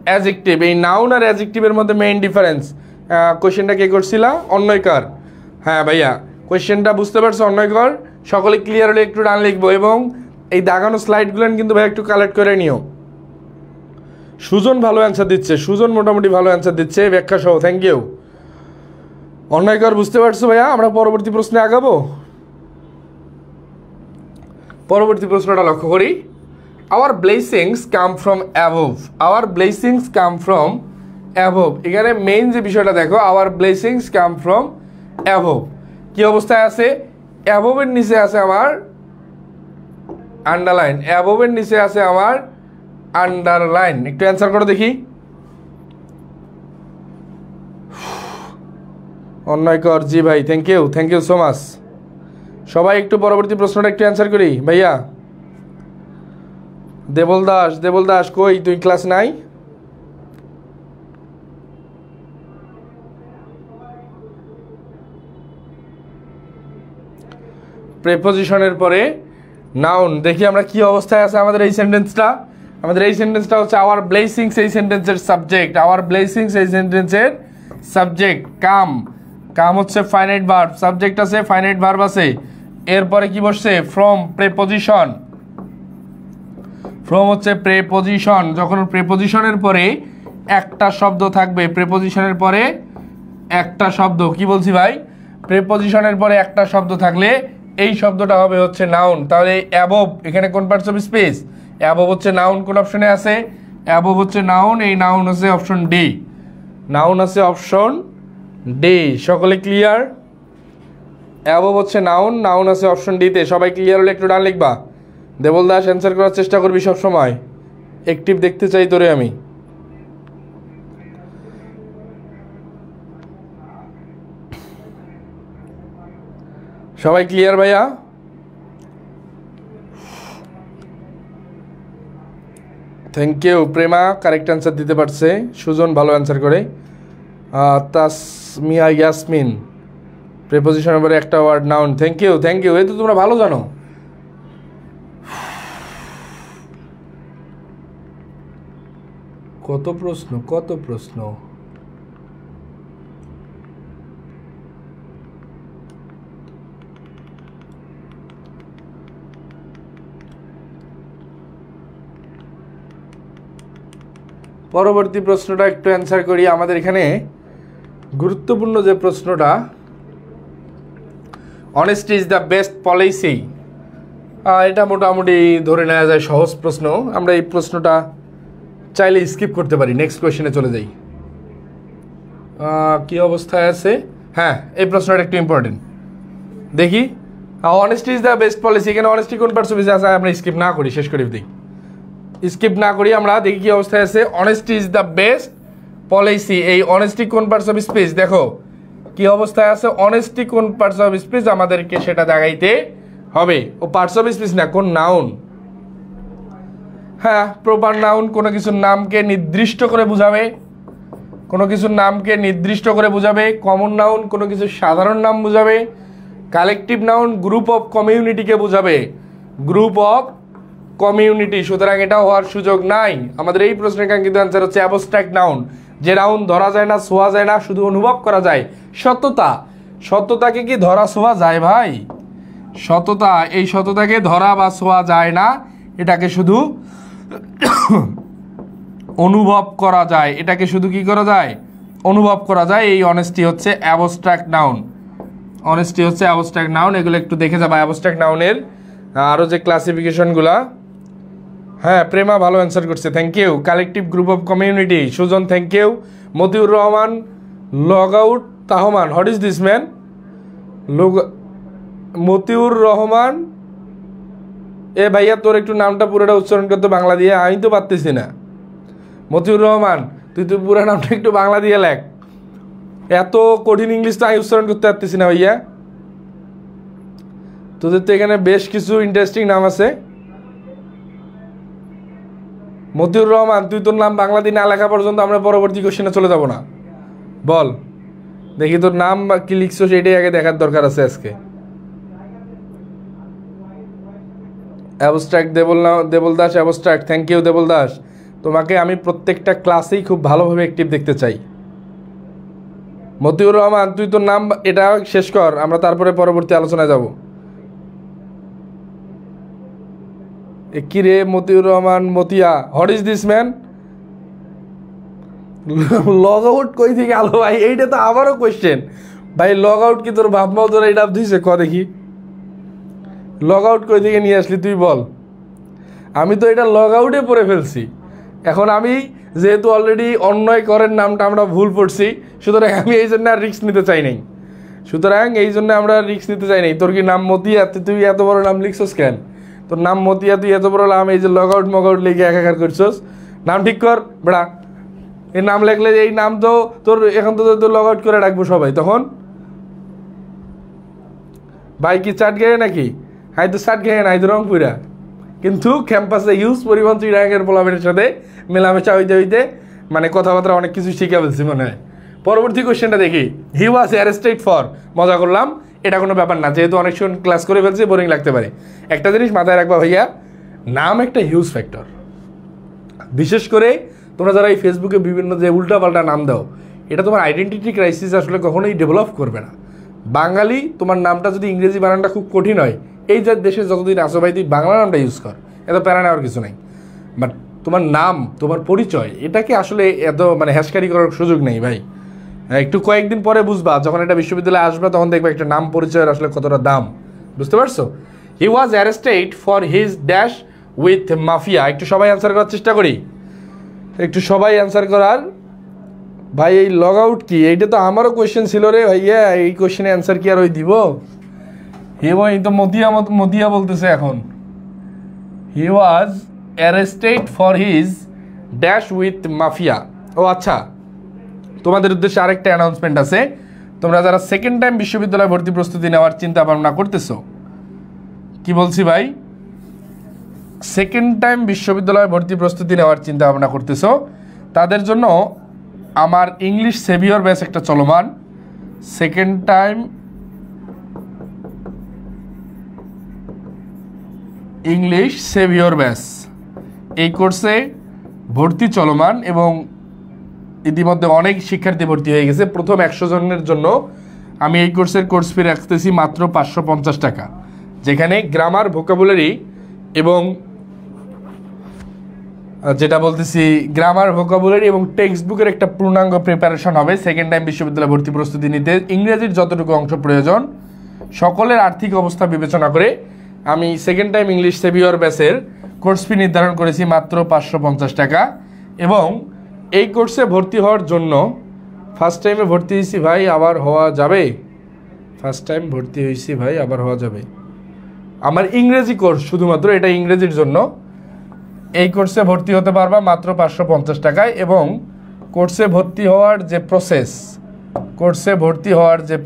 অ্যাডজেক্টিভ, এই নাউন আর অ্যাডজেক্টিভের মধ্যে মেইন ডিফারেন্স। কোয়েশ্চেনটা কে করছিলা, অন্যয়কর। হ্যাঁ ভাইয়া, কোয়েশ্চেনটা বুঝতে পারছো, অন্যয়কর। সকলে ক্লিয়ার হলে একটু ডান লিখবো, এবং এই দাগানো স্লাইডগুলো কিন্তু ভাই একটু কালেক্ট করে নিও। সুজন ভালো অ্যান্সার দিচ্ছে, সুজন মোটামুটি ভালো অ্যান্সার দিচ্ছে ব্যাখ্যা সহ, থ্যাংক ইউ। অন্যয়কর বুঝতে পারছো ভাইয়া, আমরা পরবর্তী প্রশ্নে আগাবো। পরবর্তী প্রশ্নটা লক্ষ্য করি, our blessings come from above. Our blessings come from above, এখানে মেইন যে বিষয়টা দেখো, our blessings come from above. কি অবস্থায় আছে, অ্যাবোভের নিচে আছে আমার আন্ডারলাইন, অ্যাবোভের নিচে আছে আমার আন্ডারলাইন। একটু অ্যান্সার করো দেখি। অন্যয়কর, জি ভাই, থ্যাংক ইউ সো মাচ। সবাই একটু পরবর্তী প্রশ্নটা একটু অ্যান্সার করি ভাইয়া। দেবল দাস কই, তুই ক্লাস নাই? প্রেপোজিশনের পরে নাউন, দেখি আমরা কি অবস্থায় আছে আমাদের এই সেন্টেন্সটা। আমাদের এই সেন্টেন্সটা হচ্ছে আওয়ার ব্লেসিংস এই সেন্টেন্সের সাবজেক্ট, আওয়ার ব্লেসিংস এই সেন্টেন্সের সাবজেক্ট। কাম হচ্ছে ফাইনাইট ভার্ব, সাবজেক্ট আছে, ফাইনাইট ভার্ব আছে, এরপরে কি বসছে ফ্রম, প্রেপোজিশন। ফ্রম হচ্ছে প্রেপোজিশন, যখন প্রেপোজিশনের পরে একটা শব্দ থাকবে, প্রেপোজিশনের পরে একটা শব্দ, কি বলছি ভাই, প্রেপোজিশনের পরে একটা শব্দ থাকলে এই শব্দটা হবে হচ্ছে নাউন। তাহলে অ্যাবোভ এখানে কোন পার্টস অফ স্পেস, অ্যাবোভ হচ্ছে নাউন, কোন অপশনে আছে, অ্যাবোভ হচ্ছে নাউন, এই নাউন আছে অপশন ডি, নাউন আছে অপশন ডি। সকলে ক্লিয়ার, অ্যাবোভ হচ্ছে নাউন, নাউন আছে অপশন ডিতে। সবাই ক্লিয়ার হলে একটু ডান লিখবা। দেবল দাস অ্যান্সার করার চেষ্টা করবি সব সময়। অ্যাক্টিভ দেখতে চাই তোরে আমি। সবাই ক্লিয়ার ভাইয়া? Thank you. Prema correct answer দিতে পারছে, সুজন ভালো অ্যান্সার করে, তাসমিয়া ইয়াসমিন প্রিপোজিশনের পরে একটা word noun. Thank you thank you, এই তো তোমরা ভালো জানো। কত প্রশ্ন কত প্রশ্ন। পরবর্তী প্রশ্নটা একটু অ্যান্সার করি। আমাদের এখানে গুরুত্বপূর্ণ যে প্রশ্নটা, honesty is the best policy, এটা মোটামুটি ধরে নেওয়া যায় সহজ প্রশ্ন। আমরা এই প্রশ্নটা চাইলে স্কিপ করতে পারি, নেক্সট কোয়েশ্চেনে চলে যাই। কি অবস্থায় আছে? হ্যাঁ, এই প্রশ্নটা একটু ইম্পর্টেন্ট। দেখি, honesty is the best policy, এখানে অনেস্টি কোন পার্টস অফ স্পিচ আছে? আমরা স্কিপ না করি, শেষ করে দিই। স্কিপ না করি, আমরা দেখি কি অবস্থায় আছে। Honesty is the best policy, এই অনেস্টি কোন পার্টস অফ স্পিচ, দেখো কি অবস্থায় আছে। অনেস্টি কোন পার্টস অফ স্পিচ, আমাদেরকে সেটা দেখাইতে হবে। ও পার্টস অফ স্পিচ না, কোন নাউন। হ্যাঁ, প্রপার নাউন কোনো কিছুর নামকে নির্দিষ্ট করে বোঝাবে, কোনো কিছুর নামকে নির্দিষ্ট করে বোঝাবে। কমন নাউন কোনো কিছুর সাধারণ নাম বোঝাবে। কালেকটিভ নাউন গ্রুপ অফ কমিউনিটিকে বোঝাবে, গ্রুপ অফ কমিউনিটি। সুতরাং এটা হওয়ার সুযোগ নাই। আমাদের এই প্রশ্নের কাঙ্ক্ষিত অ্যান্সার হচ্ছে অ্যাবস্ট্রাক্ট নাউন, যে নাউন ধরা যায় না, ছোঁয়া যায় না, শুধু অনুভব করা যায়। সততা, সততাকে কি ধরা ছোঁয়া যায় ভাই? সততা, এই সততাকে ধরা বা ছোঁয়া যায় না, এটাকে শুধু অনুভব করা যায়। এটাকে শুধু কি করা যায়? অনুভব করা যায়। এই অনেস্টি হচ্ছে অ্যাবস্ট্রাক্ট নাউন, অনেস্টি হচ্ছে অ্যাবস্ট্রাক্ট নাউন। এগুলো একটু দেখে যাবা অ্যাবস্ট্রাক্ট নাউনের আরও যে ক্লাসিফিকেশনগুলা। হ্যাঁ, প্রেমা ভালো অ্যান্সার করছে, thank you. Collective group of community, Sujan thank you. Motiur Rahman, log out Tahman, what is this man? Motiur Rahman, এ ভাইয়া তোর একটু নামটা পুরোটা উচ্চারণ করতে বাংলা দিয়ে, আমি তো পারতেছি না। মতিউর রহমান, তুই পুরো নামটা একটু বাংলা দিয়ে লেখ, এত কঠিন ইংলিশ তো আমি উচ্চারণ করতে পারতেছি না ভাইয়া। তোদের তো এখানে বেশ কিছু ইন্টারেস্টিং নাম আছে। মতিউর রহমান, তুই তোর নাম বাংলা দিয়ে না লেখা পর্যন্ত আমরা পরবর্তী কোশ্চেনে চলে যাব না। বল দেখি তোর নাম কি লিখছো, সেটাই আগে দেখার দরকার আছে আজকে। Abstract Debal Das, abstract thank you Debal Das. তোমাকে আমি প্রত্যেকটা ক্লাসেই খুব ভালোভাবে অ্যাক্টিভ দেখতে চাই। মতিউর রহমান, তুই তোর নাম এটা শেষ কর, আমরা তারপরে পরবর্তী আলোচনায় যাব। কি রে Matiur Rahman, Matia, what is this man? Log out কই থেকে আলো ভাই? এইটা তো আবারও কোয়েশ্চেন ভাই। লগ আউট কি তোর বাপ মাও তোর এটা দিয়েছে? ক দেখি, লগ আউট কই থেকে নিয়ে আসলি তুই বল। আমি তো এটা লগ আউটে পড়ে ফেলছি। এখন আমি যেহেতু অলরেডি অন্যয় করের নামটা আমরা ভুল পড়ছি, সুতরাং আমি এই জন্য আর রিস্ক নিতে চাই নাই। আমরা রিস্ক নিতে চাই নাই। তোর কি নাম মতিয়া? তুই এত বড় নাম লিখছস কেন? তোর নাম মতিয়া, তুই এত বড় নাম এই যে লগ আউট মগ আউট লিখে একাকার করছস। নাম ঠিক কর বেড়া। এই নাম লেখলে এই নাম তো তোর এখন তো তোর লগ আউট করে রাখবো সবাই তখন। ভাই কি চাট গেয়ে নাকি? হাই তো চাট গেয়ে নাই তো রংপুরা, কিন্তু ক্যাম্পাসে হিউজ পরিমাণ চিড়াঙ্গের পোলাবের সাথে মেলামেশা হইতে হইতে মানে কথাবার্তা অনেক কিছু শিখে ফেলছি মনে হয়। পরবর্তী কোয়েশ্চেনটা দেখি। হি ওয়াজ অ্যারেস্টেড ফর, মজা করলাম, এটা কোনো ব্যাপার না, যেহেতু অনেক সময় ক্লাস করে ফেলছি বোরিং লাগতে পারে। একটা জিনিস মাথায় রাখবা ভাইয়া, নাম একটা হিউজ ফ্যাক্টর। বিশেষ করে তোমরা যারা এই ফেসবুকে বিভিন্ন যে উল্টাপাল্টা নাম দাও, এটা তোমার আইডেন্টিটি ক্রাইসিস আসলে কখনোই ডেভেলপ করবে না। বাঙালি, তোমার নামটা যদি ইংরেজি বানানটা খুব কঠিন হয়, এই যে দেশে যতদিন আসো ভাই তুই বাংলা নামটা ইউজ কর, এত প্যারা নেওয়ার কিছু নাই। বাট তোমার নাম, তোমার পরিচয়, এটাকে আসলে এত মানে হ্যাশকারি করার সুযোগ নেই ভাই। একটু কয়েকদিন পরে বুঝবা, যখন এটা বিশ্ববিদ্যালয়ে আসবে তখন দেখবে একটা নাম পরিচয়ের আসলে কতটা দাম, বুঝতে পারছো? He was arrested for his dash with mafia. একটু সবাই অ্যান্সার করার চেষ্টা করি, একটু সবাই অ্যান্সার করার। ভাই এই লগ আউট কি? এইটা তো আমারও কোয়েশ্চেন ছিল রে ভাইয়া, এই কোয়েশ্চেনে অ্যান্সার কি আর ওই দিব? হে ভাই তো মতিয়া বলতেছে এখন। He was arrested for his dash with mafia. ও আচ্ছা, তোমাদের উদ্দেশ্যে আরেকটা অ্যানাউন্সমেন্ট আছে। তোমরা যারা সেকেন্ড টাইম বিশ্ববিদ্যালয় ভর্তি প্রস্তুতি নেওয়ার চিন্তা ভাবনা করতেছো, কি বলছি ভাই, সেকেন্ড টাইম বিশ্ববিদ্যালয় ভর্তি প্রস্তুতি নেওয়ার চিন্তা ভাবনা করতেছো, তাদের জন্য আমার ইংলিশ সেভিয়র ব্যাচ একটা চলমান। Second time English saviour batch, এই কোর্সে ভর্তি চলমান এবং ইতিমধ্যে অনেক শিক্ষার্থী ভর্তি হয়ে গেছে। প্রথম 100 জনের জন্য আমি এই কোর্সের কোর্স ফি রাখতেছি মাত্র 550 টাকা, যেখানে গ্রামার, ভোকাবুলারি এবং যেটা বলতেছি গ্রামার, ভোকাবুলারি এবং টেক্সট বুকের একটা পূর্ণাঙ্গ প্রিপারেশন হবে। সেকেন্ড টাইম বিশ্ববিদ্যালয় ভর্তি প্রস্তুতি নিতে ইংরেজির যতটুকু অংশ প্রয়োজন সকলের আর্থিক অবস্থা বিবেচনা করে আমি সেকেন্ড টাইম ইংলিশ সেভিয়র ব্যাচের কোর্স ফি নির্ধারণ করেছি মাত্র 550 টাকা। এবং এই কোর্সে ভর্তি হওয়ার জন্য ফার্স্ট টাইমে ভর্তি হয়েছি ভাই, আবার হওয়া যাবে? ফার্স্ট টাইম ভর্তি হয়েছি ভাই, আবার হওয়া যাবে? আমার ইংরেজি কোর্স, শুধুমাত্র এটা ইংরেজির জন্য। এই কোর্সে ভর্তি হতে পারবা মাত্র 550 টাকায়। এবং কোর্সে ভর্তি হওয়ার যে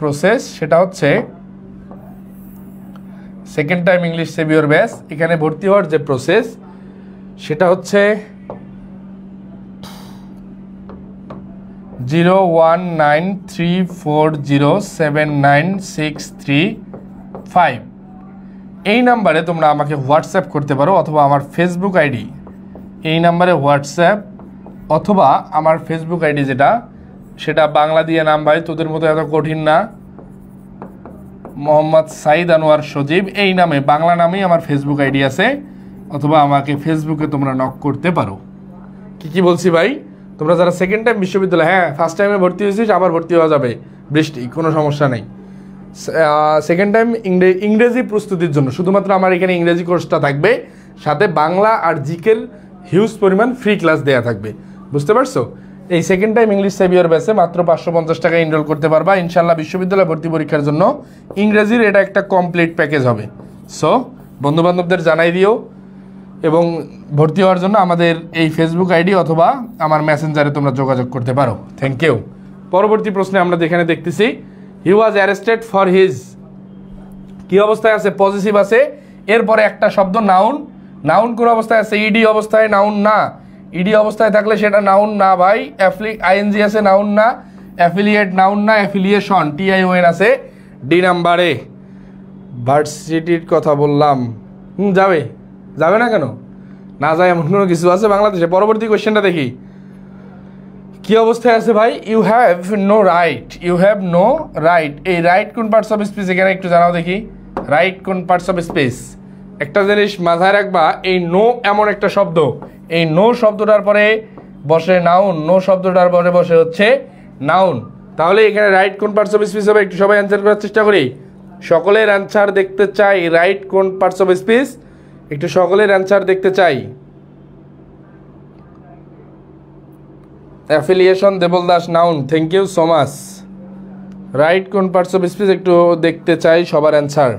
প্রসেস সেটা হচ্ছে second time English saviour batch. এখানে ভর্তি হওয়ার যে প্রসেস সেটা হচ্ছে 0193407965 এই নাম্বারে তোমরা আমাকে হোয়াটসঅ্যাপ করতে পারো, অথবা আমার ফেসবুক আইডি, এই নাম্বারে হোয়াটসঅ্যাপ অথবা আমার ফেসবুক আইডি যেটা, সেটা বাংলা দিয়ে নাম ভাই, তোদের মতো এত কঠিন না, মোহাম্মদ সাইদ আনোয়ার সজীব, এই নামে বাংলা নামেই আমার ফেসবুক আইডি আছে, অথবা আমাকে ফেসবুকে তোমরা নক করতে পারো। কি বলছি ভাই, তোমরা যারা সেকেন্ড টাইম বিশ্ববিদ্যালয়, হ্যাঁ ফার্স্ট টাইমে ভর্তি হয়েছিস আবার ভর্তি হওয়া যাবে, বৃষ্টি কোনো সমস্যা নেই। সেকেন্ড টাইম ইংরেজি প্রস্তুতির জন্য শুধুমাত্র আমার এখানে ইংরেজি কোর্সটা থাকবে, সাথে বাংলা আর জিকের হিউজ পরিমাণ ফ্রি ক্লাস দেওয়া থাকবে, বুঝতে পারছো? এই সেকেন্ড টাইম ইংলিশ সেভিয়র ব্যাচে মাত্র 550 টাকা এনরোল করতে পারবা ইনশাল্লাহ। বিশ্ববিদ্যালয় ভর্তি পরীক্ষার জন্য ইংরেজির এটা একটা কমপ্লিট প্যাকেজ হবে। সো বন্ধুবান্ধবদের জানাই দিও, এবং ভর্তি হওয়ার জন্য আমাদের এই ফেসবুক আইডি অথবা আমার মেসেঞ্জারে তোমরা যোগাযোগ করতে পারো। Thank you. পরবর্তী প্রশ্নে আমরা যেখানে দেখতেছি, he was arrested for his, কি অবস্থায় আছে? পজিটিভ আছে। এরপরে একটা শব্দ নাউন, নাউন কোন অবস্থায় আছে? ইডি অবস্থায়, নাউন না। ইডি অবস্থায় থাকলে সেটা নাউন না ভাই। আইএনজি আছে, নাউন না। অ্যাফিলিয়েট নাউন না, অ্যাফিলিয়েশন TION আছে। ডি নাম্বারে ভার্সিটির কথা বললাম, যাবে না কেন? না যায় এমন কোনো কিছু আছে বাংলাদেশে? পরবর্তী কোয়েশ্চেনটা দেখি, কি অবস্থায় আছে ভাই? ইউ হ্যাভ নো রাইট, এই রাইট কোন পার্টস অফ স্পিচ এখানে একটু জানাও দেখি। রাইট কোন পার্টস অফ স্পিচ? একটা জিনিস মাথায় রাখবা, এই নো এমন একটা শব্দ, এই নো শব্দটার পরে বসে নাউন, নো শব্দটার পরে বসে হচ্ছে নাউন। তাহলে এখানে রাইট কোন পার্টস অফ স্পিচ হবে? একটু সবাই অ্যান্সার করার চেষ্টা করি, সকলের অ্যান্সার দেখতে চাই। রাইট কোন পার্টস অফ স্পিচ? একটু সকলের অ্যান্সার দেখতে চাই। Affiliation Debal Das, noun. Thank you so much. Right কোন পার্টস অফ স্পিচ একটু দেখতে চাই সবার অ্যান্সার।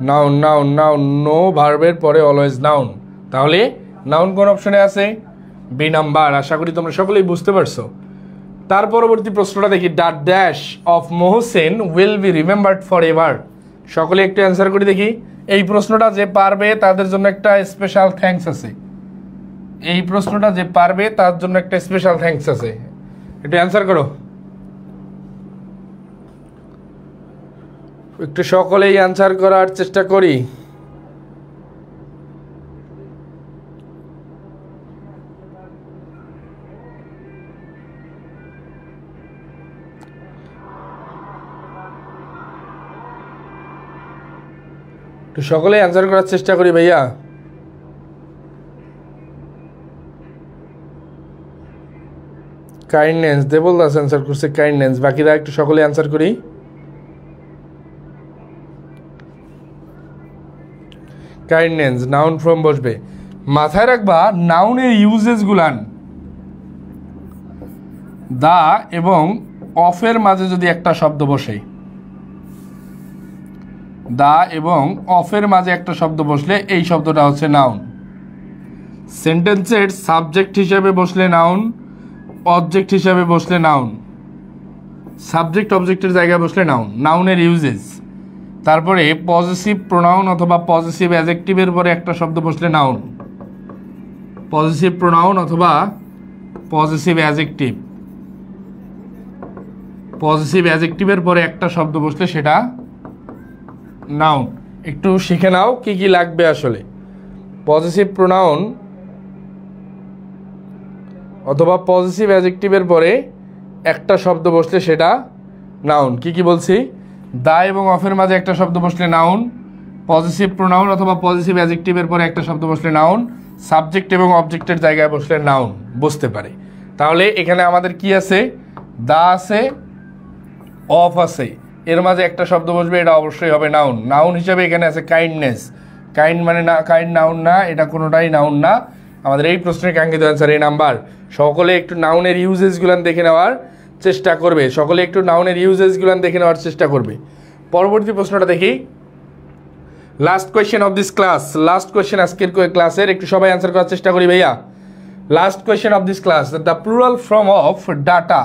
নাউন, নো ভার্বের পরে অলওয়েজ নাউন। তাহলে নাউন কোন অপশনে আছে? B number. আশা করি তোমরা সকলেই বুঝতে পারছো। তার পরবর্তী প্রশ্নটা দেখি, the dash of Mohsen will be remembered for ever. সকলে একটু অ্যান্সার করে দেখি। এই প্রশ্নটা যে পারবে তাদের জন্য একটা স্পেশাল থ্যাঙ্কস আছে। একটু অ্যান্সার করো, একটু সকলেই অ্যান্সার করার চেষ্টা করি। একটু সকলেই অ্যান্সার করার চেষ্টা করি ভাইয়া। কাইন্ডনেস, দেবল দাস অ্যান্সার করছে কাইন্ডনেস। বাকিরা একটু সকলে অ্যান্সার করি। কাইন্ডনেস নাউন ফ্রম বসবে। মাথায় রাখবা নাউনের ইউজেস গুলান দা এবং অফের মাঝে যদি একটা শব্দ বসে, দা এবং অফের মাঝে একটা শব্দ বসলে এই শব্দটা হচ্ছে নাউন। সেন্টেন্সের সাবজেক্ট হিসেবে বসলে নাউন, অবজেক্ট হিসেবে বসলে নাউন, সাবজেক্ট অবজেক্টের জায়গায় বসলে নাউন, নাউনের ইউজেস। তারপরে পজিটিভ প্রোনাউন অথবা পজিটিভ অ্যাডজেক্টিভের পরে একটা শব্দ বসলে নাউন, পজিটিভ প্রোনাউন অথবা পজিটিভ অ্যাডজেক্টিভ, পজিটিভ অ্যাডজেক্টিভের পরে একটা শব্দ বসলে সেটা নাউন। একটু শিখে নাও কি কি লাগবে আসলে। পজিটিভ প্রোনাউন অথবা পজিটিভ অ্যাডজেক্টিভের পরে একটা শব্দ বসলে সেটা নাউন। কি কি বলছি? দা এবং অফের মাঝে একটা শব্দ বসলে নাউন, পজিটিভ প্রোনাউন অথবা পজিটিভ অ্যাডজেক্টিভের পরে একটা শব্দ বসলে নাউন, সাবজেক্ট এবং অবজেক্টের জায়গায় বসলে নাউন বুঝতে পারে। তাহলে এখানে আমাদের কি আছে? দা আছে, অফ আছে, এর মাঝে একটা শব্দ বসবে, এটা অবশ্যই হবে নাউন। নাউন হিসাবে এখানে আছে কাইন্ডনেস। কাইন্ড মানে না, কাইন্ড নাউন না, এটা কোনোটাই নাউন না। আমাদের এই প্রশ্নের কাঙ্ক্ষিত অ্যান্সার এই নাম্বার। সকলে একটু নাউনের ইউজেসগুলো দেখে নেওয়ার চেষ্টা করবে, সকলে একটু নাউনের ইউজেসগুলো দেখে নেওয়ার চেষ্টা করবে। পরবর্তী প্রশ্নটা দেখি। Last question of this class, last question আজকের ক্লাসের, একটু সবাই অ্যান্সার করার চেষ্টা করি ভাইয়া। Last question of this class, the plural form of data.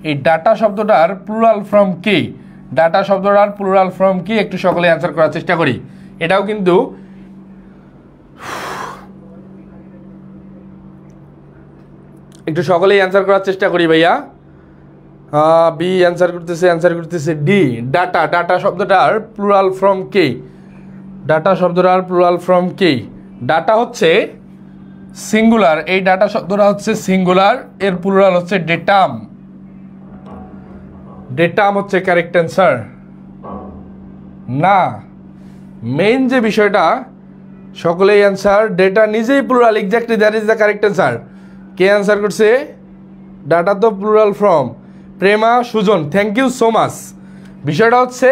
এই ডাটা শব্দটার প্লুরাল ফর্ম কি? ডাটা শব্দটার প্লুরাল ফর্ম কি? একটু সকলে অ্যান্সার করার চেষ্টা করি। এটাও কিন্তু একটু সকলেই অ্যান্সার করার চেষ্টা করি ভাইয়া। বি অ্যান্সার করতেছে ডি, ডাটা। ডাটা শব্দটার প্লুরাল ফর্ম কি? ডাটা শব্দটার প্লুরাল ফর্ম কি? ডাটা হচ্ছে সিঙ্গুলার, এই ডাটা শব্দটা হচ্ছে সিঙ্গুলার, এর প্লুরাল হচ্ছে ডেটাম। ডেটাম হচ্ছে কারেক্ট অ্যান্সার না। মেইন যে বিষয়টা, সকলেই অ্যান্সার, ডেটা নিজেই plural, exactly that is the correct answer. কে অ্যান্সার করছে? ডাটা তো plural form. Prema, Sujan, thank you so much. বিষয়টা হচ্ছে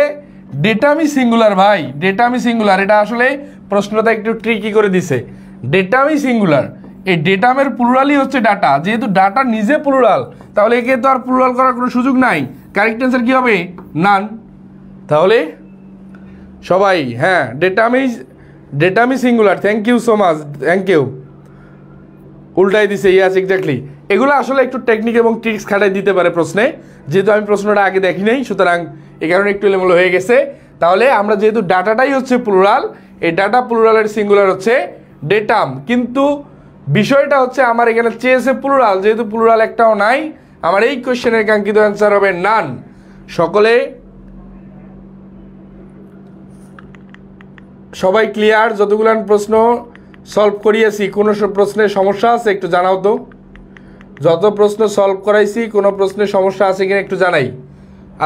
ডেটামই সিঙ্গুলার ভাই, ডেটামই সিঙ্গুলার। এটা আসলে প্রশ্নটা একটু ট্রিকি করে দিছে। ডেটামই সিঙ্গুলার, এই ডেটামের প্লুরালই হচ্ছে ডাটা। যেহেতু ডাটা নিজে প্লুরাল, তাহলে একে তো আর প্লুরাল করার কোনো সুযোগ নাই। কারেক্ট অ্যান্সার কী হবে? নান। তাহলে সবাই হ্যাঁ, ডেটামই singular. Thank you so much, thank you. উল্টাই দিছে, ইয়াস এক্স্যাক্টলি। এগুলো আসলে একটু টেকনিক এবং ট্রিক্স খাটাই দিতে পারে প্রশ্নে, যেহেতু আমি প্রশ্নটা আগে দেখি নাই, সুতরাং এই কারণে একটু এলোমেলো হয়ে গেছে। তাহলে আমরা যেহেতু ডাটাটাই হচ্ছে প্লুরাল, এই ডাটা প্লুরালের সিঙ্গুলার হচ্ছে ডেটাম। কিন্তু বিষয়টা হচ্ছে আমার এখানে চেয়েছে প্লুরাল, যেহেতু প্লুরাল একটাও নাই, আমার এই কোয়েশ্চেনের কাঙ্ক্ষিত অ্যান্সার হবে নান। সকলে সবাই ক্লিয়ার? যতগুলো প্রশ্ন সলভ করিয়েছি, কোনো প্রশ্নের সমস্যা আছে একটু জানাও তো। যত প্রশ্ন সলভ করাইছি, কোনো প্রশ্নের সমস্যা আছে কিনা একটু জানাই।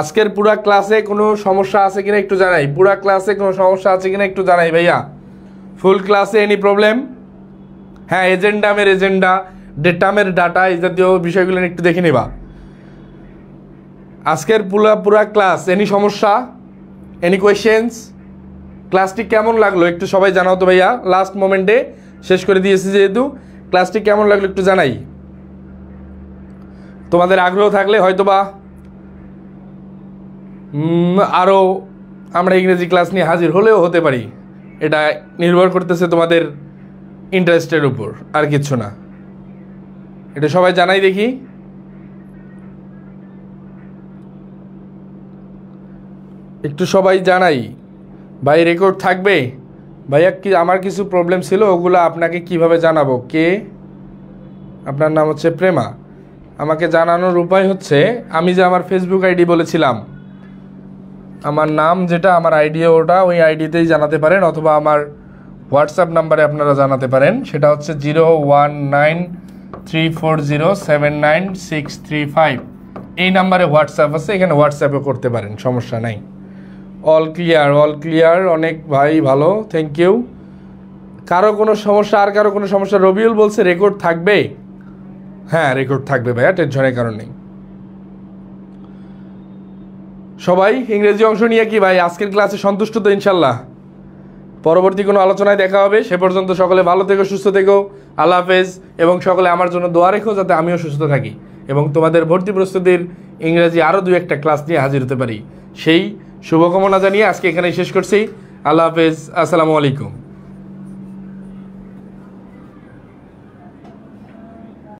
আজকের পুরা ক্লাসে কোনো সমস্যা আছে কিনা একটু জানাই। পুরা ক্লাসে কোনো সমস্যা আছে কিনা একটু জানাই ভাইয়া। ফুল ক্লাসে এনি প্রবলেম? হ্যাঁ, এজেন্ডামের এজেন্ডা, ডেটামের ডাটা, এই জাতীয় বিষয়গুলো একটু দেখে নেবা। আজকের পুরা ক্লাস এনি সমস্যা, এনি কোয়েশ্চেন্স? ক্লাসটি কেমন লাগলো একটু সবাই জানাও তো ভাইয়া। লাস্ট মোমেন্টে শেষ করে দিয়েছি যেহেতু, ক্লাসটি কেমন লাগলো একটু জানাই। তোমাদের আগ্রহ থাকলে হয়তোবা আরও আমরা ইংরেজি ক্লাস নিয়ে হাজির হলেও হতে পারি। এটা নির্ভর করতেছে তোমাদের ইন্টারেস্টের উপর, আর কিচ্ছু না। এটা সবাই জানাই দেখি। একটু সবাই জানাই। ভাই রেকর্ড থাকবে? ভাইয়া কি আমার কিছু প্রবলেম ছিল, ওগুলো আপনাকে কিভাবে জানাবো? কে? আপনার নাম হচ্ছে প্রেমা। আমাকে জানানোর উপায় হচ্ছে, আমি যে আমার ফেসবুক আইডি বলেছিলাম, আমার নাম যেটা, আমার আইডি ওটা, ওই আইডিতেই জানাতে পারেন, অথবা আমার হোয়াটসঅ্যাপ নাম্বারে আপনারা জানাতে পারেন। সেটা হচ্ছে 01934079635। এই নাম্বারে হোয়াটসঅ্যাপ আছে, এখানে হোয়াটসঅ্যাপে করতে পারেন, সমস্যা নাই। অল ক্লিয়ার, অল ক্লিয়ার, অনেক ভাই ভালো, থ্যাংক ইউ। কারো কোনো সমস্যা? আর কারো কোনো সমস্যা? রবিউল বলছে রেকর্ড থাকবে। হ্যাঁ, রেকর্ড থাকবে ভাইয়া, টেনশনের কারণ নেই। সবাই ইংরেজি অংশ নিয়ে কি ভাই আজকের ক্লাসে সন্তুষ্ট তো ইনশাল্লাহ? পরবর্তী কোনো আলোচনায় দেখা হবে। সে পর্যন্ত সকলে ভালো থেকো, সুস্থ থেকো, আল্লাহ হাফেজ। এবং সকলে আমার জন্য দোয়া রেখো যাতে আমিও সুস্থ থাকি এবং তোমাদের ভর্তি প্রস্তুতির ইংরেজি আরও 2-1টা ক্লাস নিয়ে হাজির হতে পারি, সেই শুভকামনা জানিয়ে আজকে এখানেই শেষ করছি। আল্লাহ হাফেজ, আসসালামু আলাইকুম।